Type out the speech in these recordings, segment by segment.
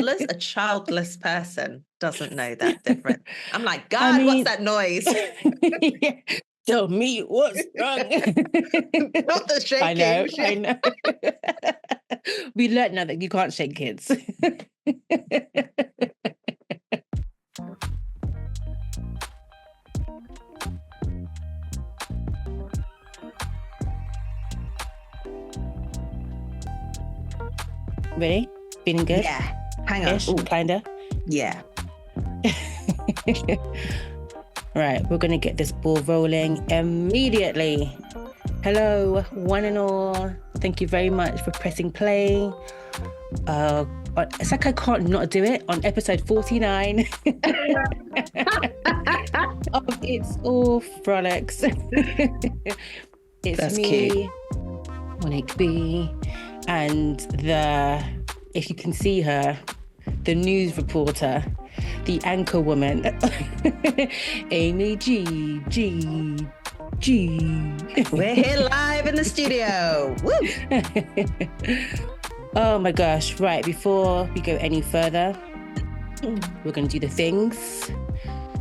toddlers. A childless person doesn't know that difference. I'm like, God, I mean, what's that noise? Yeah. Tell me what's wrong. Not the shaking. I know. We learned now that you can't shake kids. Ready? Feeling good? Yeah. Hang on. Kinda. Yeah. Right, we're going to get this ball rolling immediately. Hello, one and all. Thank you very much for pressing play. It's like I can't not do it on episode 49 of It's All Frolics. That's me, cute. Monique B, and if you can see her, the news reporter, the anchor woman, Amy G. We're here live in the studio. Woo! Oh my gosh. Right, before we go any further, we're going to do the things.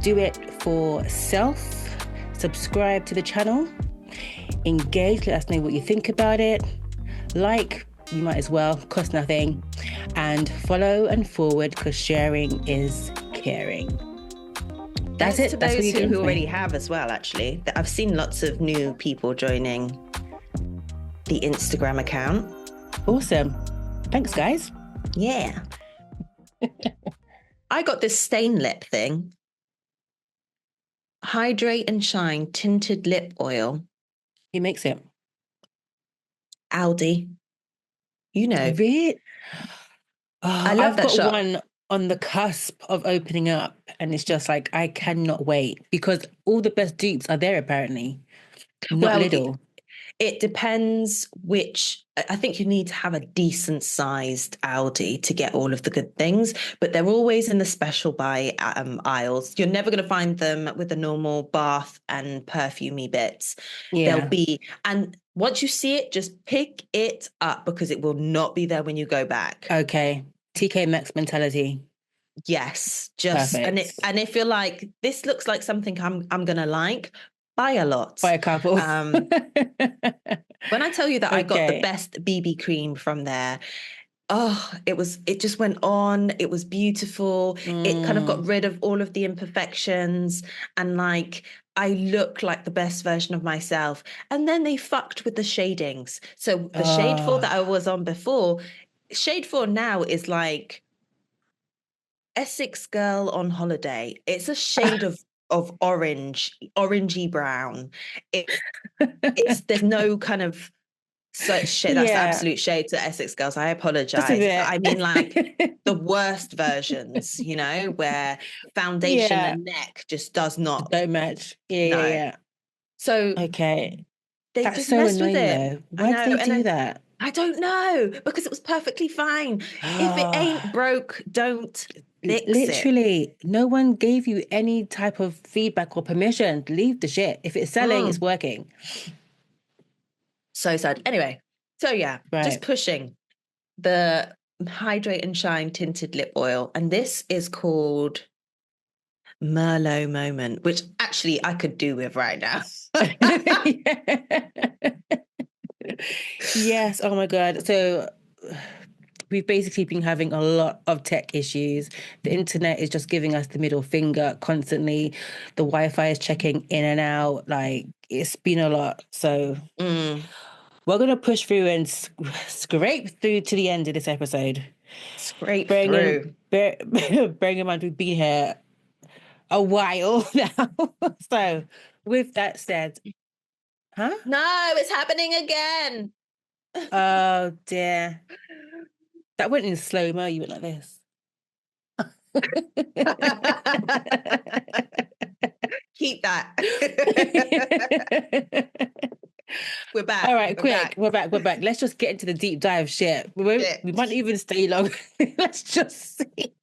Do it for self. Subscribe to the channel. Engage. Let us know what you think about it. Like, you might as well. Cost nothing. And follow and forward, because sharing is caring. That's it. That's those who already have as well, actually. I've seen lots of new people joining the Instagram account. Awesome. Thanks, guys. Yeah. I got this stain lip thing. Hydrate and Shine Tinted Lip Oil. Who makes it? Aldi. You know. Really? I love that shop. I've got one on the cusp of opening up, and it's just like, I cannot wait, because all the best dupes are there apparently. Not little. It depends which. I think you need to have a decent sized Aldi to get all of the good things, but they're always in the special buy aisles. You're never going to find them with the normal bath and perfumey bits. Yeah. They'll be, and once you see it, just pick it up, because it will not be there when you go back. Okay. TK Maxx mentality. Yes, just perfect. And if you're like, this looks like something I'm gonna like, buy a lot. Buy a couple. When I tell you that I got the best BB cream from there, it just went on. It was beautiful. It kind of got rid of all of the imperfections, and like, I look like the best version of myself. And then they fucked with the shadings. So the shade 4 that I was on before, shade 4 now is like Essex girl on holiday. It's a shade of orangey brown. There's no kind of such shade. That's absolute shade to Essex girls. I apologize. I mean, like the worst versions, you know, where foundation and neck just does not don't match. Yeah. So okay, they that's just so messed annoying, with it. though. Why did they do that? I don't know, because it was perfectly fine. If it ain't broke, don't fix Literally, it. No one gave you any type of feedback or permission. Leave the shit. If it's selling, it's working. So sad. Anyway, so just pushing the Hydrate and Shine Tinted Lip Oil. And this is called Merlot Moment, which actually I could do with right now. Yes. Oh my God. So we've basically been having a lot of tech issues. The internet is just giving us the middle finger constantly. The Wi-Fi is checking in and out. Like, it's been a lot. So we're going to push through and scrape through to the end of this episode. Bearing in mind, we've been here a while now. So with that said, huh? No, it's happening again. Oh dear. That went in slow-mo. You went like this. Keep that. We're back. All right, We're back. Let's just get into the deep dive shit. We might even stay long. Let's just see.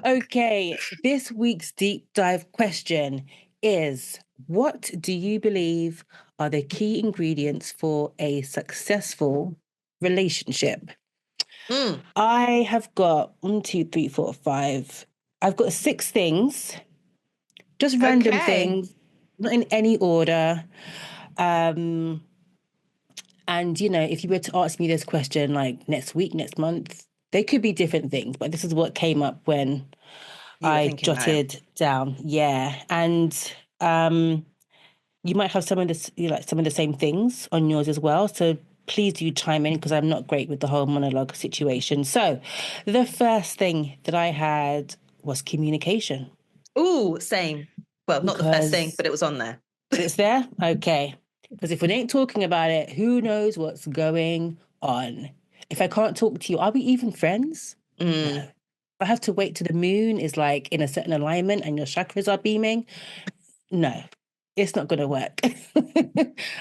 Okay, this week's deep dive question is, what do you believe are the key ingredients for a successful relationship? I have got 1, 2, 3, 4, 5. I've got 6 things, just random things, not in any order. And, if you were to ask me this question like next week, next month, they could be different things, but this is what came up when You were I thinking about it. jotted down. Yeah. And you might have some of the same things on yours as well. So please do chime in because I'm not great with the whole monologue situation. So the first thing that I had was communication. Ooh, same. Well, not the first thing, Because but it was on there. it's there? Okay. Because if we ain't talking about it, who knows what's going on? If I can't talk to you, are we even friends? No. I have to wait till the moon is like in a certain alignment and your chakras are beaming. No, it's not going to work.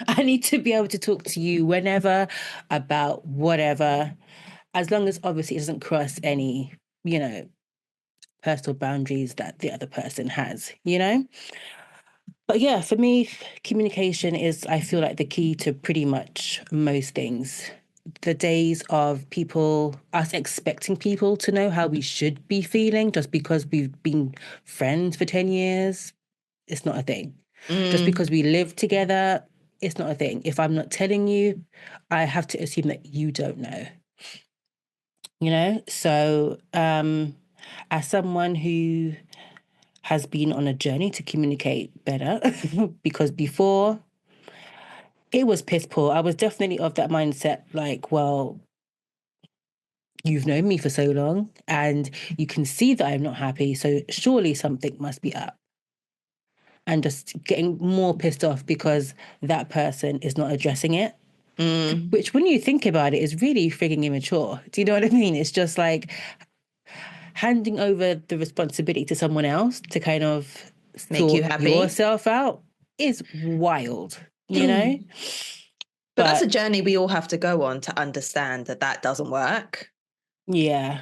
I need to be able to talk to you whenever about whatever, as long as obviously it doesn't cross any, personal boundaries that the other person has. But yeah, for me, communication is, I feel like, the key to pretty much most things. The days of us expecting people to know how we should be feeling just because we've been friends for 10 years, it's not a thing. Just because we live together, it's not a thing. If I'm not telling you, I have to assume that you don't know. So as someone who has been on a journey to communicate better, because before it was piss poor. I was definitely of that mindset, like, well, you've known me for so long and you can see that I'm not happy, so surely something must be up. And just getting more pissed off because that person is not addressing it. Which, when you think about it, is really frigging immature. Do you know what I mean? It's just like handing over the responsibility to someone else to kind of Make you sort happy. yourself out is wild, But that's a journey we all have to go on to understand that doesn't work. Yeah.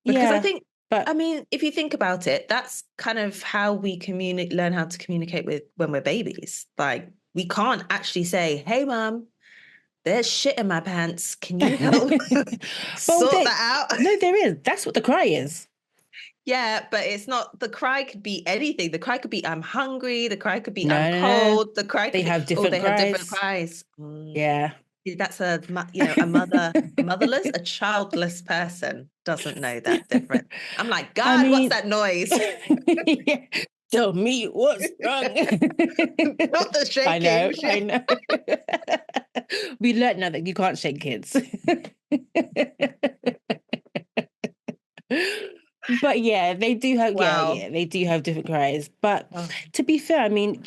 Because yeah, I think, but if you think about it, that's kind of how we learn how to communicate with when we're babies. Like, we can't actually say, "Hey, mom, there's shit in my pants. Can you help sort that out?" No, there is. That's what the cry is. Yeah, but it's not. The cry could be anything. The cry could be, "I'm hungry." The cry could be, No, "I'm no, no. cold." The cry They could be, have "Oh, different they have different cries. cries." Yeah. That's a motherless, a childless person doesn't know that difference. I'm like, I God, what's mean, that noise? yeah. Tell me what's wrong. Not the I shaking know. shit. We learned now that you can't shake kids. But yeah, they do have, Wow. they do have different cries. But to be fair, I mean,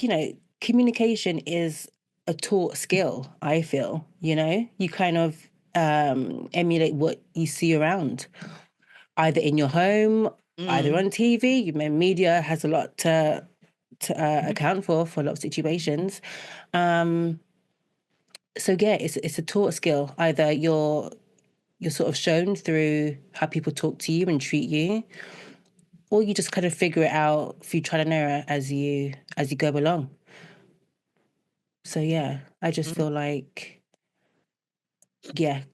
communication is a taught skill, I feel, you kind of emulate what you see around, either in your home, either on TV. Media has a lot to account for a lot of situations. So yeah, it's a taught skill. Either you're sort of shown through how people talk to you and treat you, or you just kind of figure it out through trial and error as you go along. So yeah, I just feel like,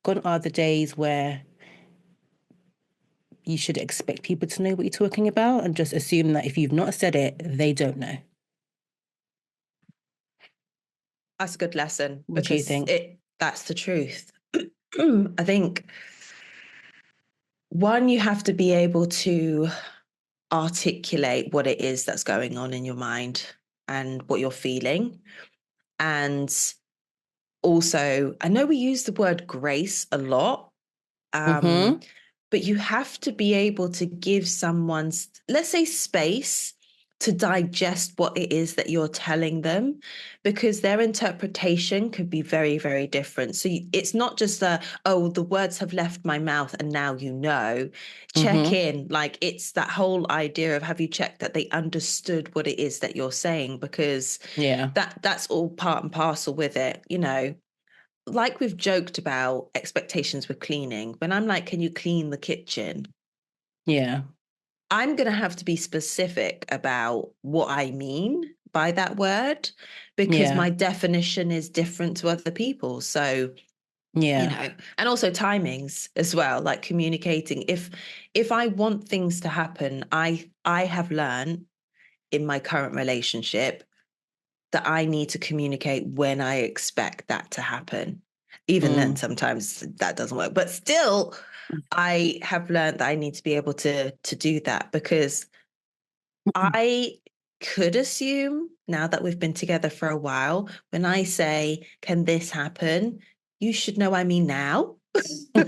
gone are the days where you should expect people to know what you're talking about and just assume that if you've not said it, they don't know. That's a good lesson. What do you Because think? that's the truth. I think, one, you have to be able to articulate what it is that's going on in your mind and what you're feeling. And also, I know we use the word grace a lot, but you have to be able to give someone, let's say, space to digest what it is that you're telling them, because their interpretation could be very, very different. So it's not just the words have left my mouth and now check in. Like, it's that whole idea of, have you checked that they understood what it is that you're saying? Because that's all part and parcel with it, like we've joked about expectations with cleaning. When I'm like, can you clean the kitchen? Yeah. I'm going to have to be specific about what I mean by that word, because my definition is different to other people. So Yeah. And also timings as well, like communicating. If I want things to happen, I have learned in my current relationship that I need to communicate when I expect that to happen. Even then, sometimes that doesn't work. But still, I have learned that I need to be able to do that, because I could assume, now that we've been together for a while, when I say, can this happen? You should know I mean now. The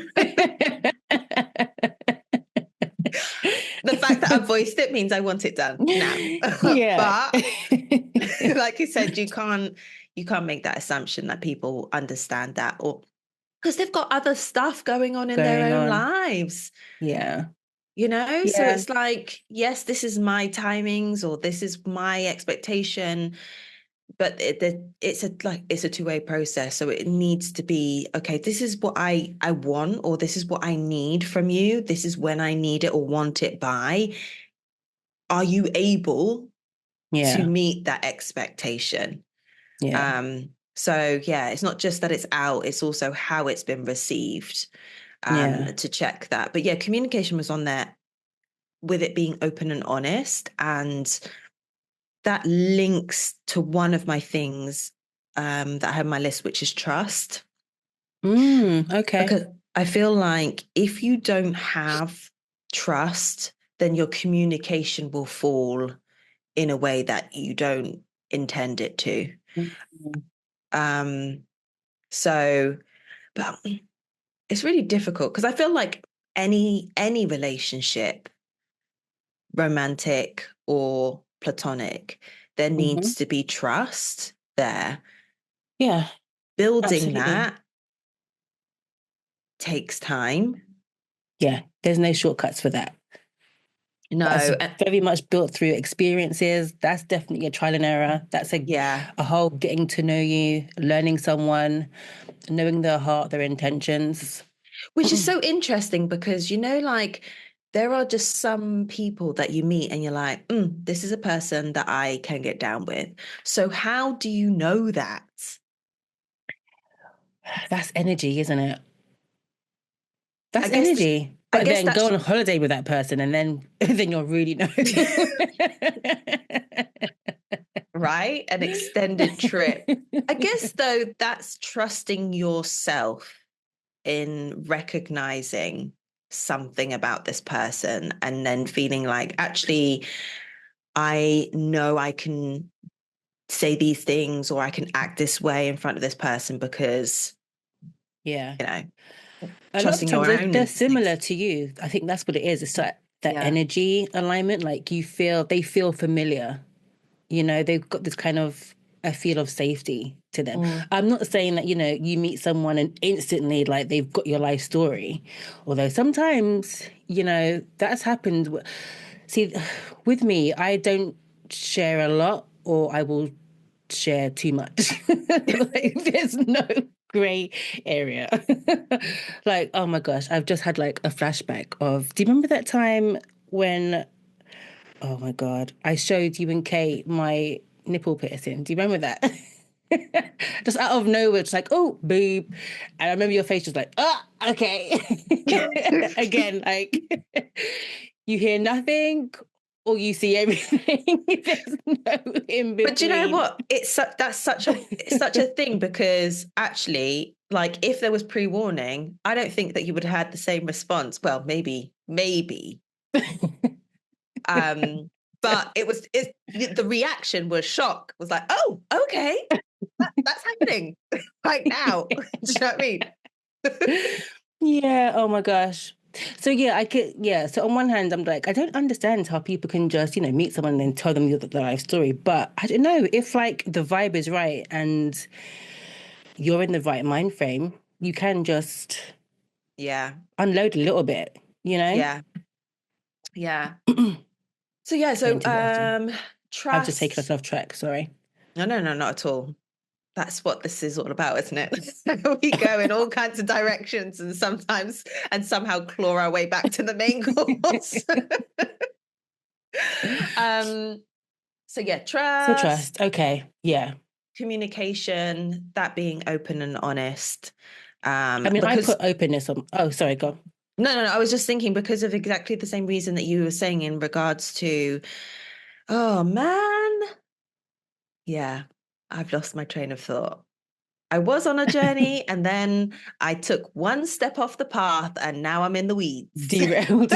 fact that I voiced it means I want it done now. Yeah. But like you said, you can't make that assumption that people understand that, or because they've got other stuff going on in their own lives. Yeah. So it's like, yes, this is my timings, or this is my expectation, but it's a two-way process. So it needs to be, okay, this is what I want, or this is what I need from you. This is when I need it or want it by. Are you able to meet that expectation? Yeah. So yeah, it's not just that it's out, it's also how it's been received, to check that. But yeah, communication was on there, with it being open and honest. And that links to one of my things that I have on my list, which is trust. Okay. Because I feel like if you don't have trust, then your communication will fall in a way that you don't intend it to. So, but it's really difficult, because I feel like any relationship, romantic or platonic, there needs to be trust there. Yeah. Building Absolutely. that takes time. Yeah. There's no shortcuts for that. No, that's very much built through experiences. That's definitely a trial and error. That's a whole getting to know you, learning someone, knowing their heart, their intentions. Which is so interesting, because, like, there are just some people that you meet and you're like, this is a person that I can get down with. So how do you know that? That's energy, isn't it? That's I guess energy. But then go on a holiday with that person, and then you'll really know. Right? An extended trip. I guess, though, that's trusting yourself in recognizing something about this person, and then feeling like, actually, I know I can say these things, or I can act this way in front of this person, because, a lot of times they're similar to you. I think that's what it is. It's like that energy alignment. Like they feel familiar. They've got this kind of a feel of safety to them. I'm not saying that, you meet someone and instantly, like, they've got your life story. Although sometimes, that's happened. See, with me, I don't share a lot, or I will share too much. Like, there's no gray area. Like, oh my gosh, I've just had like a flashback of, do you remember that time when, oh my God, I showed you and Kate my nipple piercing? Do you remember that? Just out of nowhere, it's like, oh, boob. And I remember your face was like, okay. Again, like, you hear nothing or you see everything. There's no in between. But do you know what? That's such a thing, because actually, like, if there was pre-warning, I don't think that you would have had the same response. Well, maybe. But the reaction was shock. Was like, oh, okay, that's happening right now. Do you know what I mean? Yeah. Oh my gosh. So So on one hand, I'm like, I don't understand how people can just, meet someone and then tell them the life story. But I don't know, if like the vibe is right and you're in the right mind frame, you can just unload a little bit, Yeah. So trust. I've just taken us off track. Sorry. No, not at all. That's what this is all about, isn't it? We go in all kinds of directions, and somehow claw our way back to the main course. Trust. So trust. Okay. Yeah. Communication, that being open and honest. I mean, I Because put openness on. Oh, sorry, go. no, I was just thinking because of exactly the same reason that you were saying in regards to, oh man, yeah, I've lost my train of thought. I was on a journey and then I took one step off the path and now I'm in the weeds. Derailed.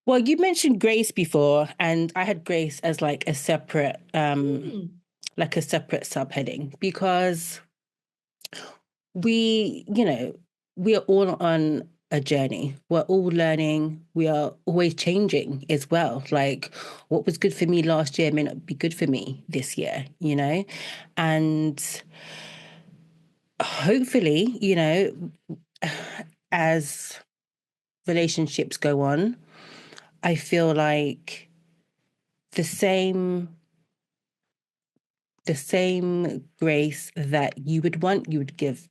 Well, you mentioned grace before, and I had grace as like a separate subheading, because we are all on a journey. We're all learning. We are always changing as well. Like, what was good for me last year may not be good for me this year, and hopefully, as relationships go on, I feel like the same grace that you would want, you would give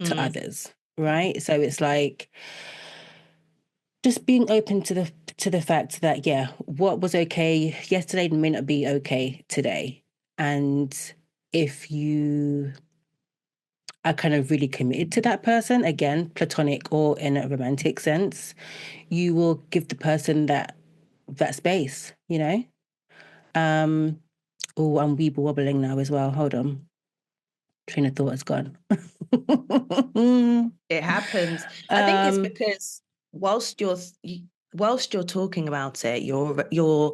to others, right? So it's like just being open to the fact that, yeah, what was okay yesterday may not be okay today. And if you are kind of really committed to that person, again, platonic or in a romantic sense, you will give the person that space, Oh, I'm weeble wobbling now as well. Hold on. Train of thought has gone. It happens. I think it's because whilst you're talking about it, you're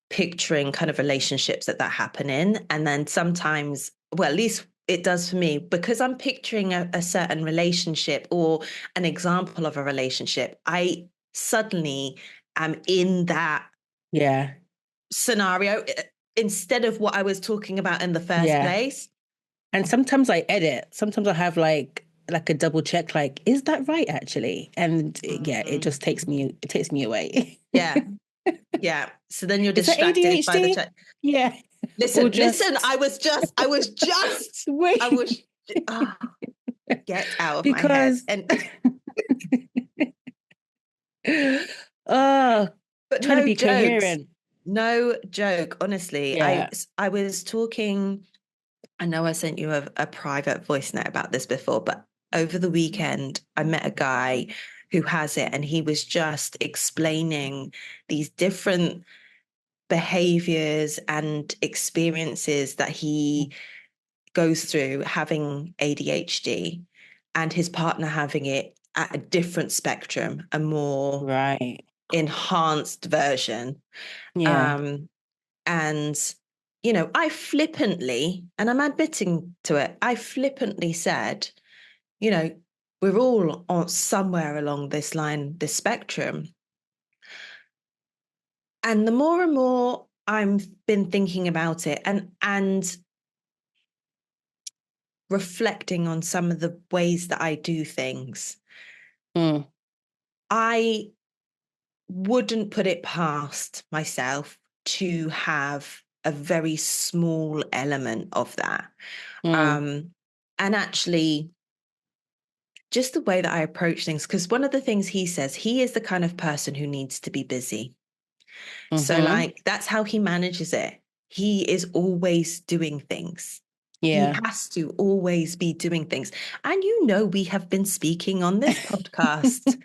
picturing kind of relationships that happen in, and then sometimes, well, at least it does for me, because I'm picturing a certain relationship or an example of a relationship, I suddenly am in that scenario instead of what I was talking about in the first place. And sometimes I edit. Sometimes I have like a double check, like, is that right actually? And it just takes me away. Yeah. So then you're Is that distracted ADHD? by the check. Yeah. Listen, I was just wait. Get out of my head. And but trying to be coherent. No joke, honestly. Yeah. I was talking, I know I sent you a private voice note about this before, but over the weekend, I met a guy who has it, and he was just explaining these different behaviors and experiences that he goes through having ADHD and his partner having it at a different spectrum, a more enhanced version. And I flippantly, and I'm admitting to it, I flippantly said, we're all on somewhere along this line, this spectrum. And the more and more I've been thinking about it and reflecting on some of the ways that I do things, I wouldn't put it past myself to have a very small element of that. And actually, just the way that I approach things, because one of the things he says, he is the kind of person who needs to be busy. So like, that's how he manages it. He is always doing things. Yeah. He has to always be doing things. And we have been speaking on this podcast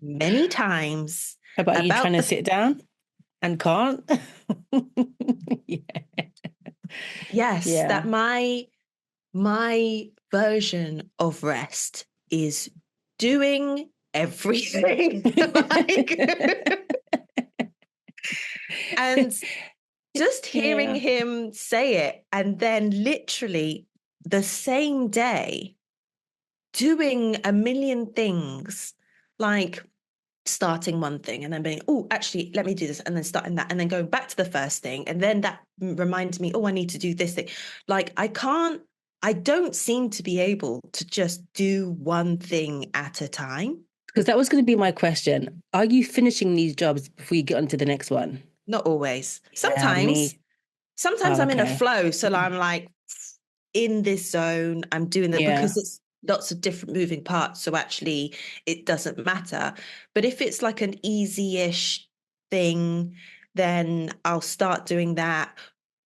many times about you trying to sit down and can't. Yes, that my version of rest is doing everything. And just hearing him say it, and then literally the same day doing a million things, like starting one thing and then being, oh, actually, let me do this, and then starting that, and then going back to the first thing, and then that reminds me, oh, I need to do this thing. Like, I don't seem to be able to just do one thing at a time. Because that was going to be my question. Are you finishing these jobs before you get onto the next one? Not always. Sometimes I'm in a flow. So I'm like in this zone, I'm doing that because it's lots of different moving parts. So actually it doesn't matter. But if it's like an easy-ish thing, then I'll start doing that.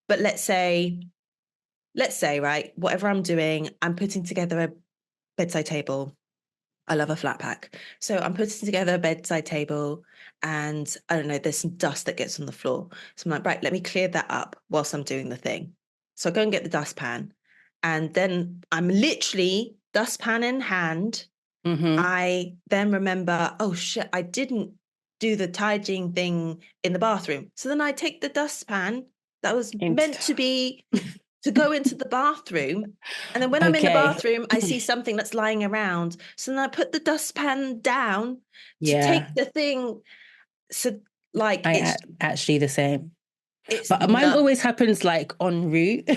But let's say let's say, right, whatever I'm doing, I'm putting together a bedside table. I love a flat pack. So I'm putting together a bedside table and I don't know, there's some dust that gets on the floor. So I'm like, right, let me clear that up whilst I'm doing the thing. So I go and get the dustpan. And then I'm literally dustpan in hand. I then remember, oh shit, I didn't do the tidying thing in the bathroom. So then I take the dustpan that was meant to be to go into the bathroom. And then when I'm in the bathroom, I see something that's lying around. So then I put the dustpan down to take the thing. So like it's actually the same. It's but mine always happens like en route.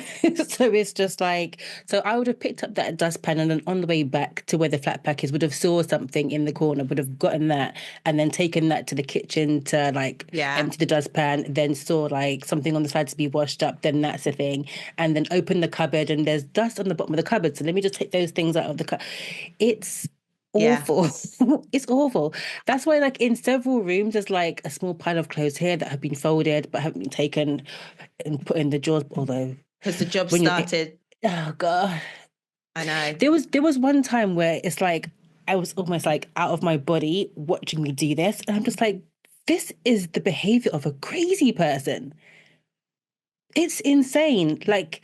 So it's just like, so I would have picked up that dustpan and then on the way back to where the flat pack is, would have saw something in the corner, would have gotten that and then taken that to the kitchen to like empty the dustpan, then saw like something on the side to be washed up, then that's a thing. And then open the cupboard and there's dust on the bottom of the cupboard. So let me just take those things out of the cupboard. It's awful. It's awful. That's why like in several rooms there's like a small pile of clothes here that have been folded but haven't been taken and put in the drawers, although because the job started. Oh god, I know. There was one time where it's like I was almost like out of my body watching me do this, and I'm just like, this is the behavior of a crazy person. It's insane. Like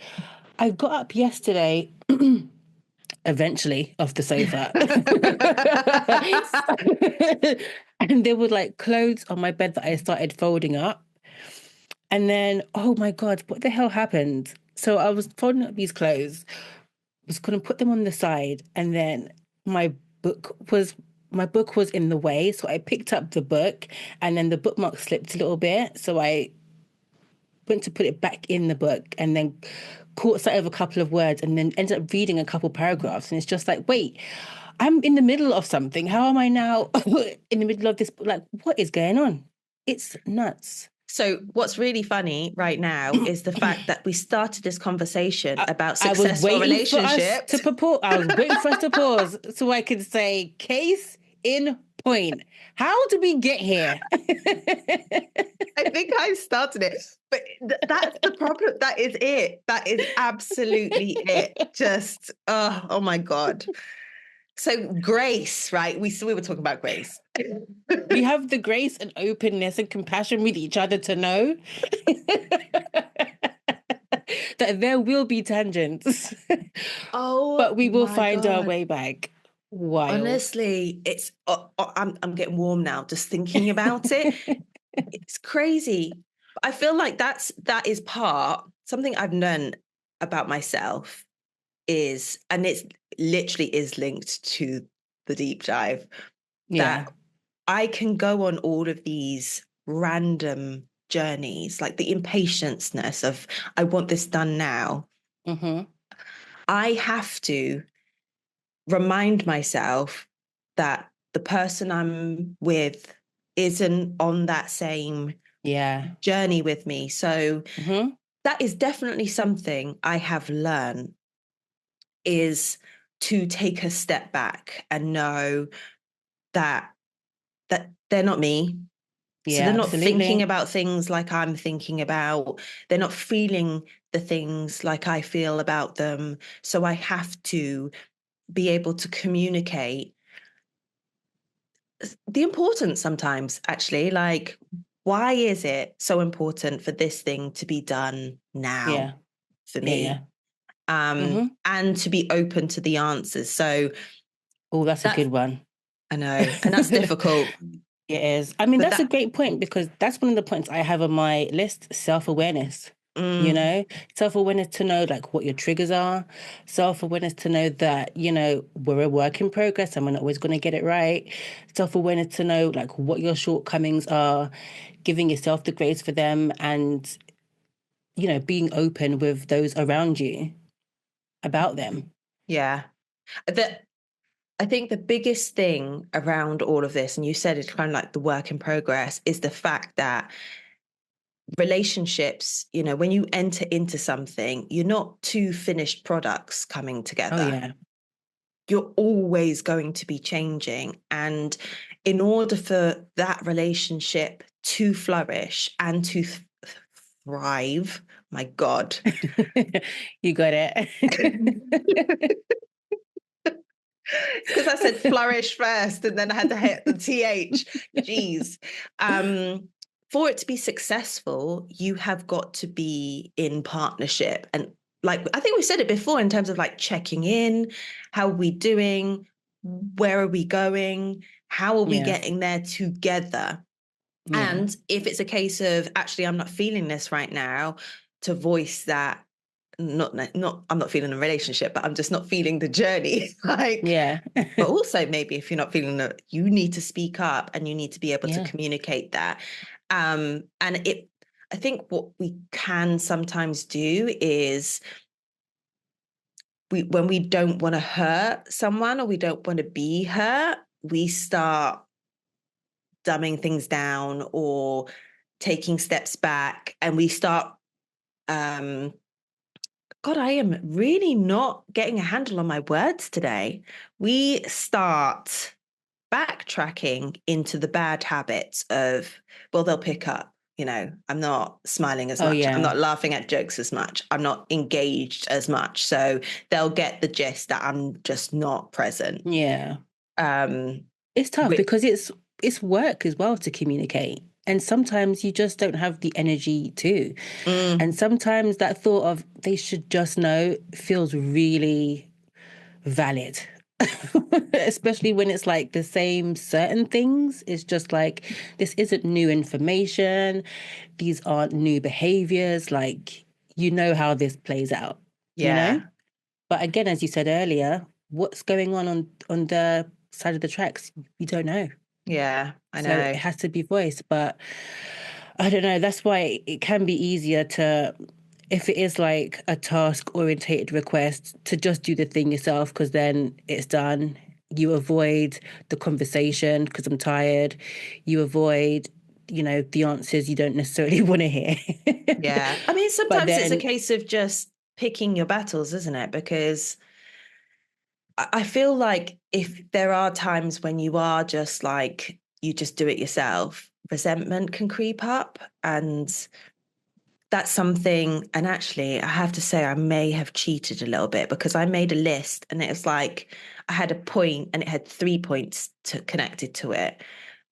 I got up yesterday eventually off the sofa and there were like clothes on my bed that I started folding up, and then oh my god, what the hell happened? So I was folding up these clothes, was going to put them on the side, and then my book was in the way, so I picked up the book and then the bookmark slipped a little bit, so I went to put it back in the book and then caught sight of a couple of words and then ended up reading a couple paragraphs. And it's just like, wait, I'm in the middle of something. How am I now in the middle of this? Like, what is going on? It's nuts. So what's really funny right now is the fact that we started this conversation about successful relationships. I was waiting for us to pause so I could say, case in point. How did we get here? I think I started it, but that's the problem. That is it. That is absolutely it. Just, oh my God. So grace, right? We were talking about grace. We have the grace and openness and compassion with each other to know that there will be tangents. Oh, but we will find our way back. Wild. Honestly, it's I'm getting warm now just thinking about it. It's crazy. I feel like that is something I've learned about myself is, and it's literally is linked to the deep dive, that I can go on all of these random journeys, like the impatience-ness of I want this done now. I have to remind myself that the person I'm with isn't on that same journey with me. So that is definitely something I have learned, is to take a step back and know that they're not me. So they're not thinking about things like I'm thinking about. They're not feeling the things like I feel about them. So I have to be able to communicate the importance sometimes, actually, like, why is it so important for this thing to be done now for me? And to be open to the answers. So that's a good one. I know. And that's difficult. It is. I mean, that's a great point, because that's one of the points I have on my list, self-awareness. You know, self-awareness to know like what your triggers are, self-awareness to know that, you know, we're a work in progress and we're not always going to get it right, self-awareness to know like what your shortcomings are, giving yourself the grace for them, and, you know, being open with those around you about them. Yeah. I think the biggest thing around all of this, and you said it's kind of like the work in progress, is the fact that relationships, you know, when you enter into something, you're not two finished products coming together. Oh, yeah. You're always going to be changing. And in order for that relationship to flourish and to thrive, My God. You got it. Because I said flourish first and then I had to hit the TH. Jeez. For it to be successful, you have got to be in partnership. And like, I think we said it before in terms of like checking in, how are we doing? Where are we going? How are we getting there together? Yeah. And if it's a case of actually, I'm not feeling this right now, to voice that not I'm not feeling a relationship, but I'm just not feeling the journey. Like, yeah. but also maybe if you're not feeling it, you need to speak up and you need to be able to communicate that. And I think what we can sometimes do is when we don't want to hurt someone or we don't want to be hurt, we start dumbing things down or taking steps back, and we start God, I am really not getting a handle on my words today. We start backtracking into the bad habits of, well, they'll pick up, I'm not smiling as much. I'm not laughing at jokes as much. I'm not engaged as much. So they'll get the gist that I'm just not present. Yeah. It's tough because it's work as well to communicate. And sometimes you just don't have the energy to. And sometimes that thought of they should just know feels really valid. Especially when it's like the same certain things. It's just like, this isn't new information. These aren't new behaviors. Like, you know how this plays out. Yeah. You know? But again, as you said earlier, what's going on the side of the tracks, you don't know. Yeah, I know. So it has to be voiced. But I don't know. That's why it can be easier to, if it is like a task-orientated request, to just do the thing yourself, because then it's done. You avoid the conversation because I'm tired. You avoid, the answers you don't necessarily want to hear. Yeah. I mean, sometimes it's a case of just picking your battles, isn't it? Because I feel like if there are times when you are just like, you just do it yourself, resentment can creep up. And that's something, and actually I have to say I may have cheated a little bit, because I made a list and it was like, I had a point and it had 3 points connected to it.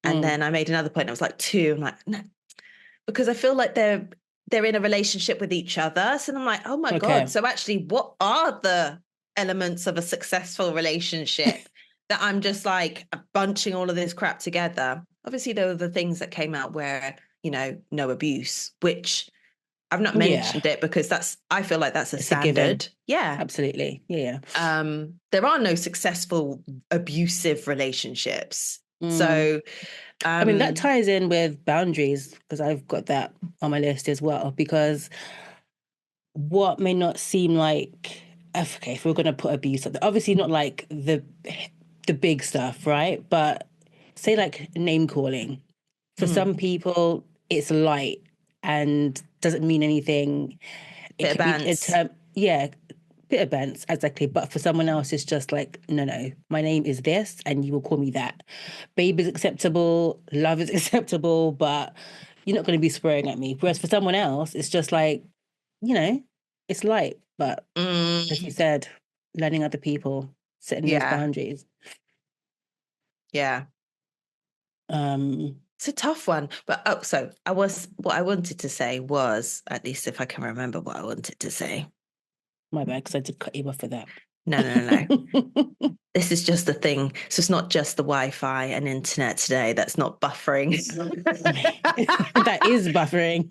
And then I made another point and it was like 2. I'm like, no, because I feel like they're in a relationship with each other. So I'm like, oh my God. So actually, what are the elements of a successful relationship that I'm just like bunching all of this crap together? Obviously, there were the things that came out where, no abuse, which I've not mentioned it because I feel like that's a standard. Yeah. Absolutely. Yeah. There are no successful abusive relationships. So I mean, that ties in with boundaries, because I've got that on my list as well, because what may not seem like, okay, if we're going to put abuse up there, obviously not like the big stuff, right? But say like name calling. For some people, it's light and doesn't mean anything. Bit of bants. Bit of bants, exactly. But for someone else, it's just like, no, my name is this and you will call me that. Babe is acceptable, love is acceptable, but you're not going to be swearing at me. Whereas for someone else, it's just like, it's light. But as you said, learning other people, setting those boundaries. Yeah. It's a tough one. But what I wanted to say was, at least if I can remember what I wanted to say. My bad, because I did cut you off for that. No. This is just the thing. So it's not just the Wi-Fi and internet today that's not buffering. That is buffering.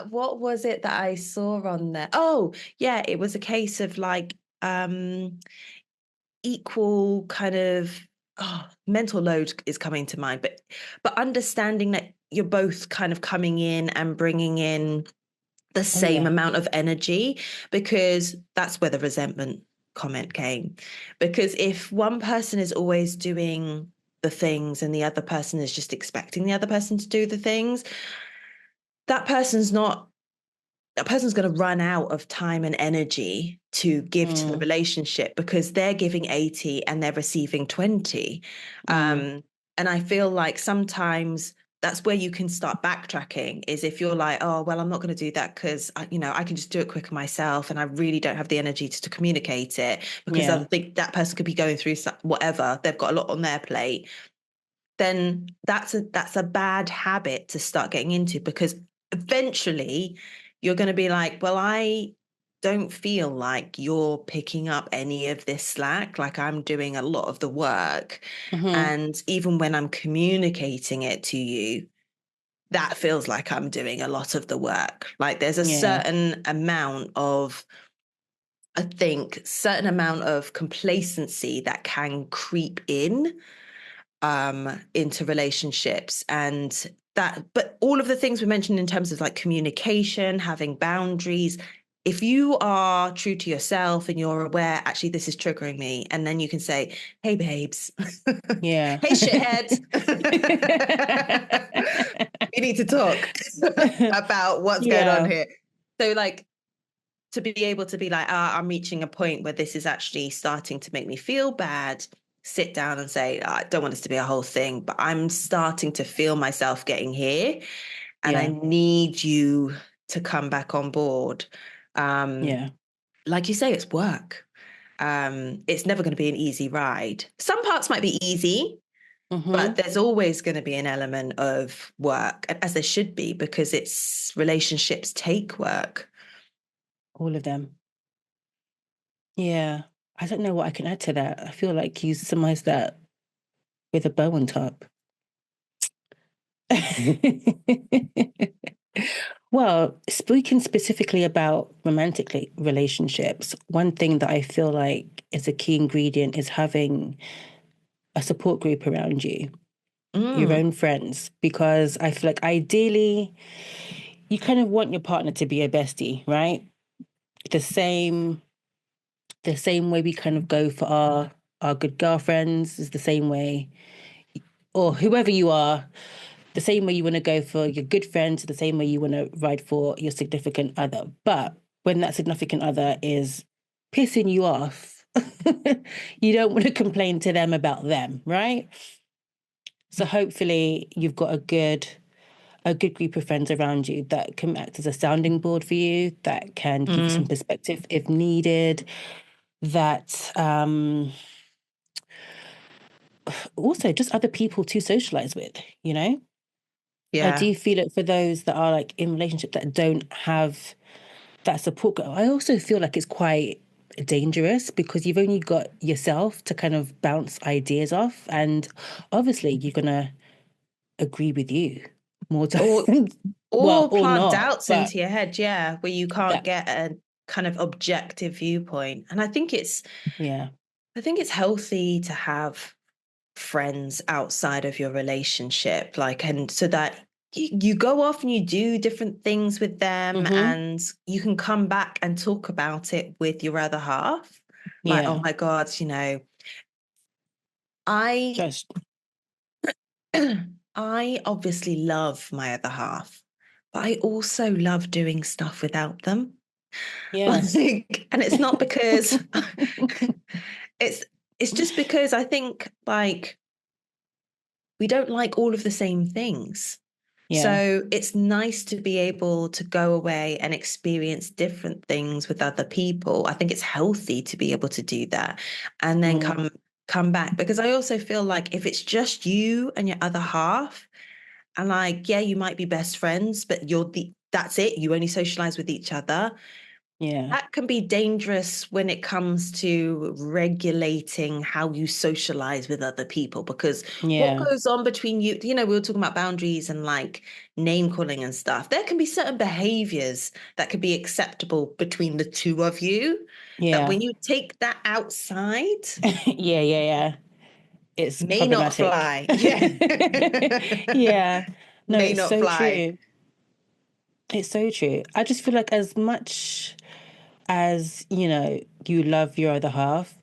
What was it that I saw on there? Oh, yeah, it was a case of like equal kind of mental load is coming to mind, but understanding that you're both kind of coming in and bringing in the same amount of energy, because that's where the resentment comment came. Because if one person is always doing the things and the other person is just expecting the other person to do the things, that person's going to run out of time and energy to give to the relationship, because they're giving 80 and they're receiving 20. And I feel like sometimes that's where you can start backtracking, is if you're like, oh, well, I'm not going to do that because, you know, I can just do it quicker myself and I really don't have the energy to communicate it because I think that person could be going through whatever. They've got a lot on their plate. Then that's a bad habit to start getting into, because eventually you're going to be like, well, I don't feel like you're picking up any of this slack. Like, I'm doing a lot of the work. And even when I'm communicating it to you, that feels like I'm doing a lot of the work. Like, there's a certain amount of, I think, certain amount of complacency that can creep in into relationships. And that, but all of the things we mentioned in terms of like communication, having boundaries, if you are true to yourself and you're aware, actually, this is triggering me, and then you can say, hey, babes. Yeah. Hey, shitheads. We need to talk about what's going on here. So, like, to be able to be like, I'm reaching a point where this is actually starting to make me feel bad. Sit down and say, I don't want this to be a whole thing, but I'm starting to feel myself getting here, and I need you to come back on board. Like you say, it's work. It's never going to be an easy ride. Some parts might be easy, but there's always going to be an element of work, as there should be, because relationships take work. All of them. Yeah. I don't know what I can add to that. I feel like you summarized that with a bow on top. Well, speaking specifically about romantic relationships, one thing that I feel like is a key ingredient is having a support group around you, your own friends, because I feel like ideally you kind of want your partner to be a bestie, right? The same way we kind of go for our good girlfriends is the same way, or whoever you are, the same way you want to go for your good friends, the same way you want to ride for your significant other. But when that significant other is pissing you off, you don't want to complain to them about them, right? So hopefully you've got a good group of friends around you that can act as a sounding board for you, that can give you some perspective if needed, that also just other people to socialize with, you know? Yeah. I do feel it for those that are like in relationship that don't have that support. I also feel like it's quite dangerous because you've only got yourself to kind of bounce ideas off, and obviously you're gonna agree with you more times. Or or plant not, doubts into your head, where you can't get a kind of objective viewpoint. And I think it's healthy to have friends outside of your relationship, like, and so that you go off and you do different things with them, and you can come back and talk about it with your other half. Like, oh my God, you know, I obviously love my other half, but I also love doing stuff without them. Like, and it's not because it's just because I think, like, we don't like all of the same things. So it's nice to be able to go away and experience different things with other people. I think it's healthy to be able to do that and then come back, because I also feel like if it's just you and your other half, and like, you might be best friends, but that's it. You only socialize with each other. That can be dangerous when it comes to regulating how you socialize with other people, because what goes on between you, you know, we were talking about boundaries and like name calling and stuff. There can be certain behaviors that could be acceptable between the two of you. That when you take that outside, it's may not fly. No, may it's not so fly. true. It's so true. I just feel like as much as, you know, you love your other half,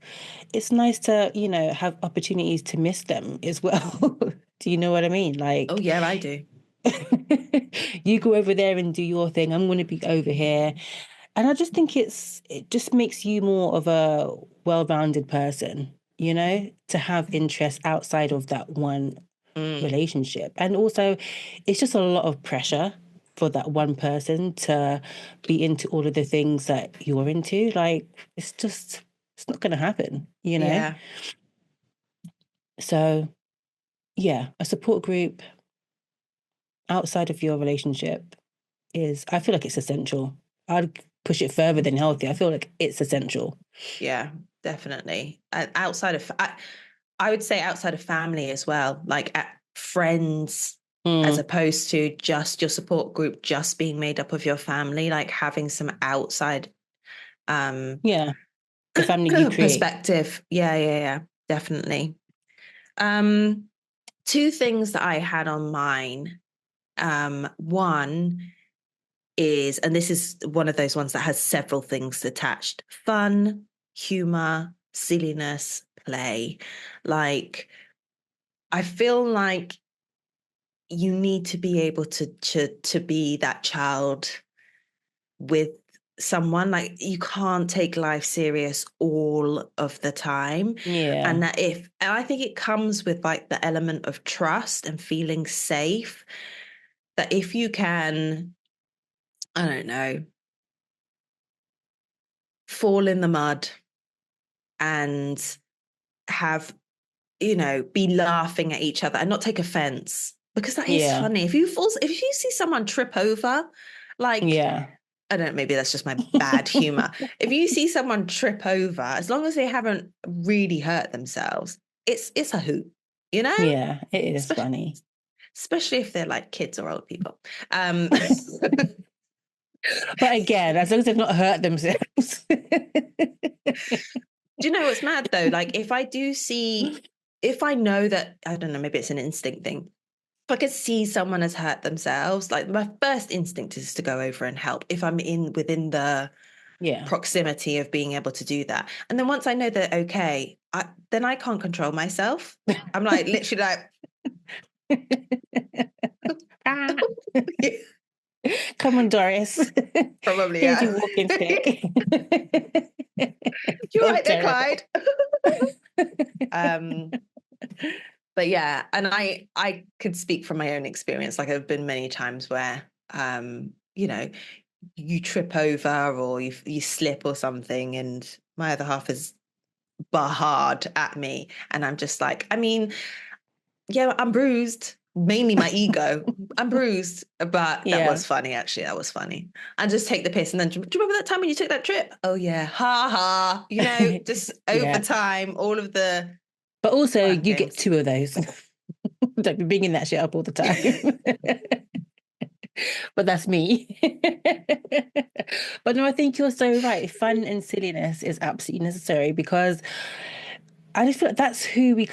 it's nice to, you know, have opportunities to miss them as well. Do you know what I mean? Like, oh yeah, I do. You go over there and do your thing. I'm going to be over here. And I just think it just makes you more of a well-rounded person, you know, to have interests outside of that one relationship. And also, it's just a lot of pressure for that one person to be into all of the things that you're into. Like, it's not going to happen, you know? Yeah. So, yeah, a support group outside of your relationship I feel like it's essential. I'd push it further than healthy. I feel like it's essential. Yeah, definitely. I would say outside of family as well, like friends, as opposed to just your support group just being made up of your family, like having some outside the family you create. Perspective. Yeah, definitely. Two things that I had on mine. One is, and this is one of those ones that has several things attached: fun, humor, silliness, play. Like, I feel like you need to be able to be that child with someone. Like, you can't take life serious all of the time. Yeah. And I think it comes with like the element of trust and feeling safe, that if you can, I don't know, fall in the mud and have, be laughing at each other and not take offense, because that is funny. If you see someone trip over, like, I don't know, maybe that's just my bad humor. If you see someone trip over, as long as they haven't really hurt themselves, it's a hoot, you know? Yeah, it is funny. Especially if they're like kids or old people. But again, as long as they've not hurt themselves. Do you know what's mad though? Like, if I know that, I don't know, maybe it's an instinct thing. If I could see someone has hurt themselves, like, my first instinct is to go over and help if I'm within the proximity of being able to do that. And then once I know that, okay, then I can't control myself. I'm like, literally like, come on, Doris. Probably, here's your walking stick. You're right there, Clyde. But yeah, and I could speak from my own experience. Like, there have been many times where you trip over or you slip or something, and my other half is hard at me, and I'm just like, I mean, yeah, I'm bruised. Mainly my ego. I'm bruised, but that was funny. Actually, that was funny. And just take the piss, and then, do you remember that time when you took that trip? Oh yeah, ha ha. Just over time, all of the. But also, you get two of those. Don't be bringing that shit up all the time. But that's me. But no, I think you're so right. Fun and silliness is absolutely necessary, because I just feel like that's who we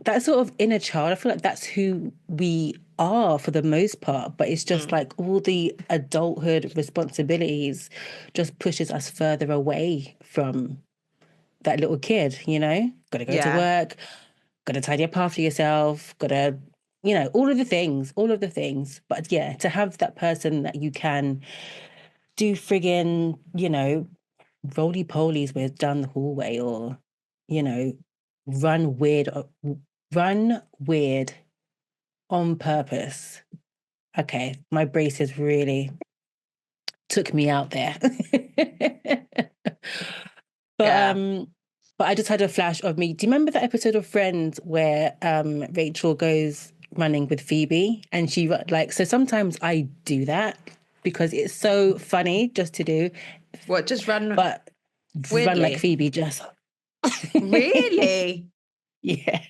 that sort of inner child, I feel like that's who we are for the most part. But it's just like all the adulthood responsibilities just pushes us further away from that little kid, Got to go to work, got to tidy up after yourself, got to, all of the things. But yeah, to have that person that you can do friggin', roly-polies with down the hallway, or, run weird on purpose. Okay, my braces really took me out there. But I just had a flash of me. Do you remember that episode of Friends where Rachel goes running with Phoebe, and she so sometimes I do that because it's so funny just to do. What, just run? But weirdly? Run like Phoebe, just. Really? Yeah.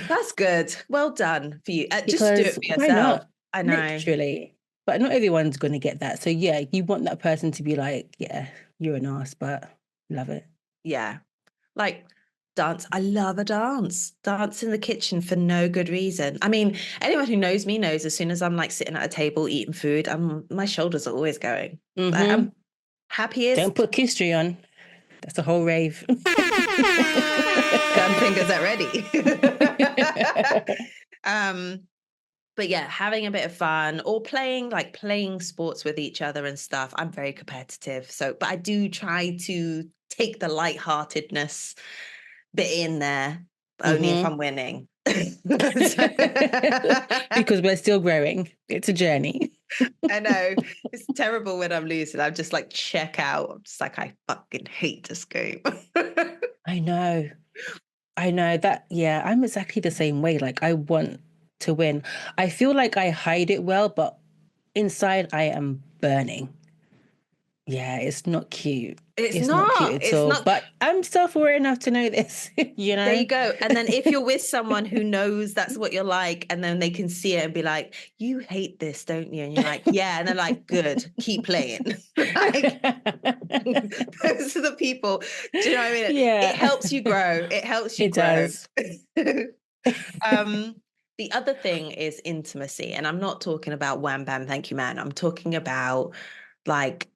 That's good. Well done for you. Just do it for yourself. Not? I know. Literally. But not everyone's going to get that. So yeah, you want that person to be like, yeah, you're an ass, but love it. Yeah. Like, dance. I love a dance. Dance in the kitchen for no good reason. I mean, anyone who knows me knows as soon as I'm like sitting at a table eating food, my shoulders are always going. Mm-hmm. Like, I'm happiest. Don't put history on. That's a whole rave. Gun fingers at ready. But yeah, having a bit of fun or playing sports with each other and stuff. I'm very competitive. But I do try to take the lightheartedness bit in there, only if I'm winning. Because we're still growing. It's a journey. I know. It's terrible when I'm losing. I'm just like, check out. I'm just like, I fucking hate this game. I know that. Yeah, I'm exactly the same way. Like, I want to win. I feel like I hide it well, but inside I am burning. Yeah, it's not cute. It's not cute at all. Not. But I'm self-aware enough to know this, you know? There you go. And then if you're with someone who knows that's what you're like, and then they can see it and be like, you hate this, don't you? And you're like, yeah. And they're like, good, keep playing. Like, those are the people. Do you know what I mean? Yeah. It helps you grow. It helps you grow. It does. The other thing is intimacy. And I'm not talking about wham, bam, thank you, man. I'm talking about like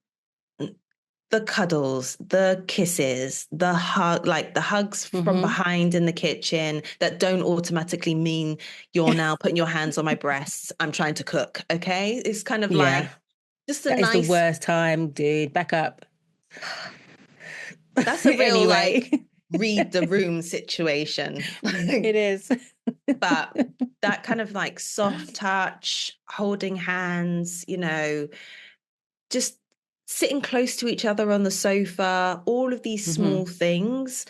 the cuddles, the kisses, the hug, like the hugs from behind in the kitchen that don't automatically mean you're now putting your hands on my breasts. I'm trying to cook. Okay. It's kind of like just that nice. Is the worst time, dude. Back up. That's a real like read the room situation. It is. But that kind of like soft touch, holding hands, you know, just sitting close to each other on the sofa, all of these small things.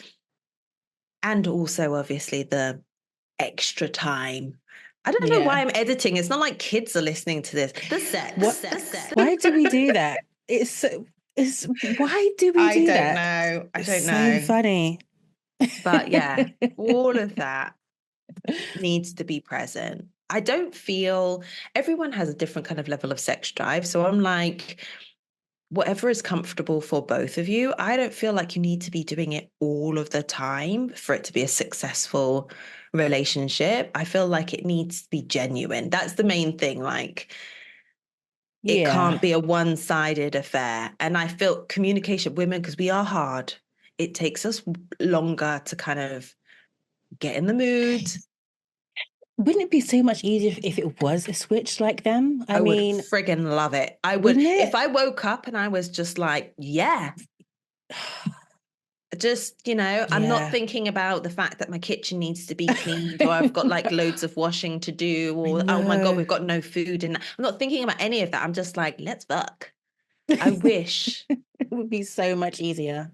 And also, obviously, the extra time. I don't know why I'm editing. It's not like kids are listening to this. The sex. Why do we do that? Why do we do that? I don't know. So funny. But yeah, all of that needs to be present. I don't feel everyone has a different kind of level of sex drive. So I'm like, whatever is comfortable for both of you. I don't feel like you need to be doing it all of the time for it to be a successful relationship. I feel like it needs to be genuine. That's the main thing. Like, it can't be a one-sided affair. And I feel communication, women, because we are hard, it takes us longer to kind of get in the mood. Wouldn't it be so much easier if it was a switch like them? I mean, would friggin' love it. I would. If I woke up and I was just like, yeah, just, you know, I'm not thinking about the fact that my kitchen needs to be cleaned or I've got like loads of washing to do or, oh my God, we've got no food. And I'm not thinking about any of that. I'm just like, let's fuck. I wish. It would be so much easier.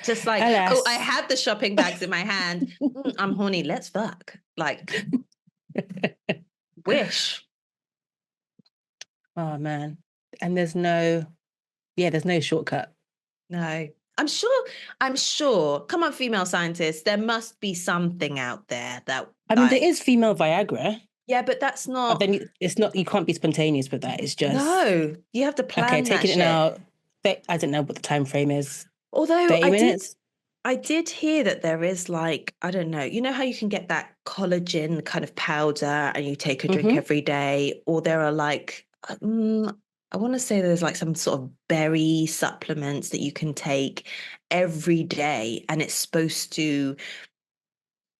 Just like, oh, I have the shopping bags in my hand. I'm horny. Let's fuck. Like, wish. Oh man. And there's no shortcut. No. I'm sure. Come on, female scientists. There must be something out there that I mean, there is female Viagra. Yeah, but that's not. But then it's not. You can't be spontaneous with that. It's just you have to plan. Okay, taking it now. I don't know what the time frame is. Although 30 minutes. I did hear that there is like, I don't know, you know how you can get that collagen kind of powder and you take a drink every day, or there are like, I want to say there's like some sort of berry supplements that you can take every day, and it's supposed to,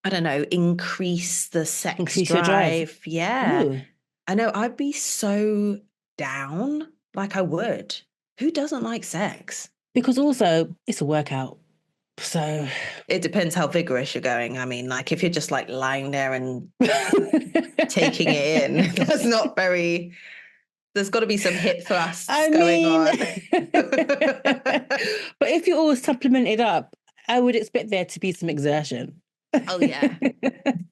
I don't know, increase the sex drive. Yeah. Ooh. I know, I'd be so down. Like, I would. Who doesn't like sex? Because also it's a workout. So it depends how vigorous you're going. I mean, like if you're just like lying there and taking it in, that's not very, there's got to be some hip thrusts going on. But if you're all supplemented up, I would expect there to be some exertion. Oh yeah.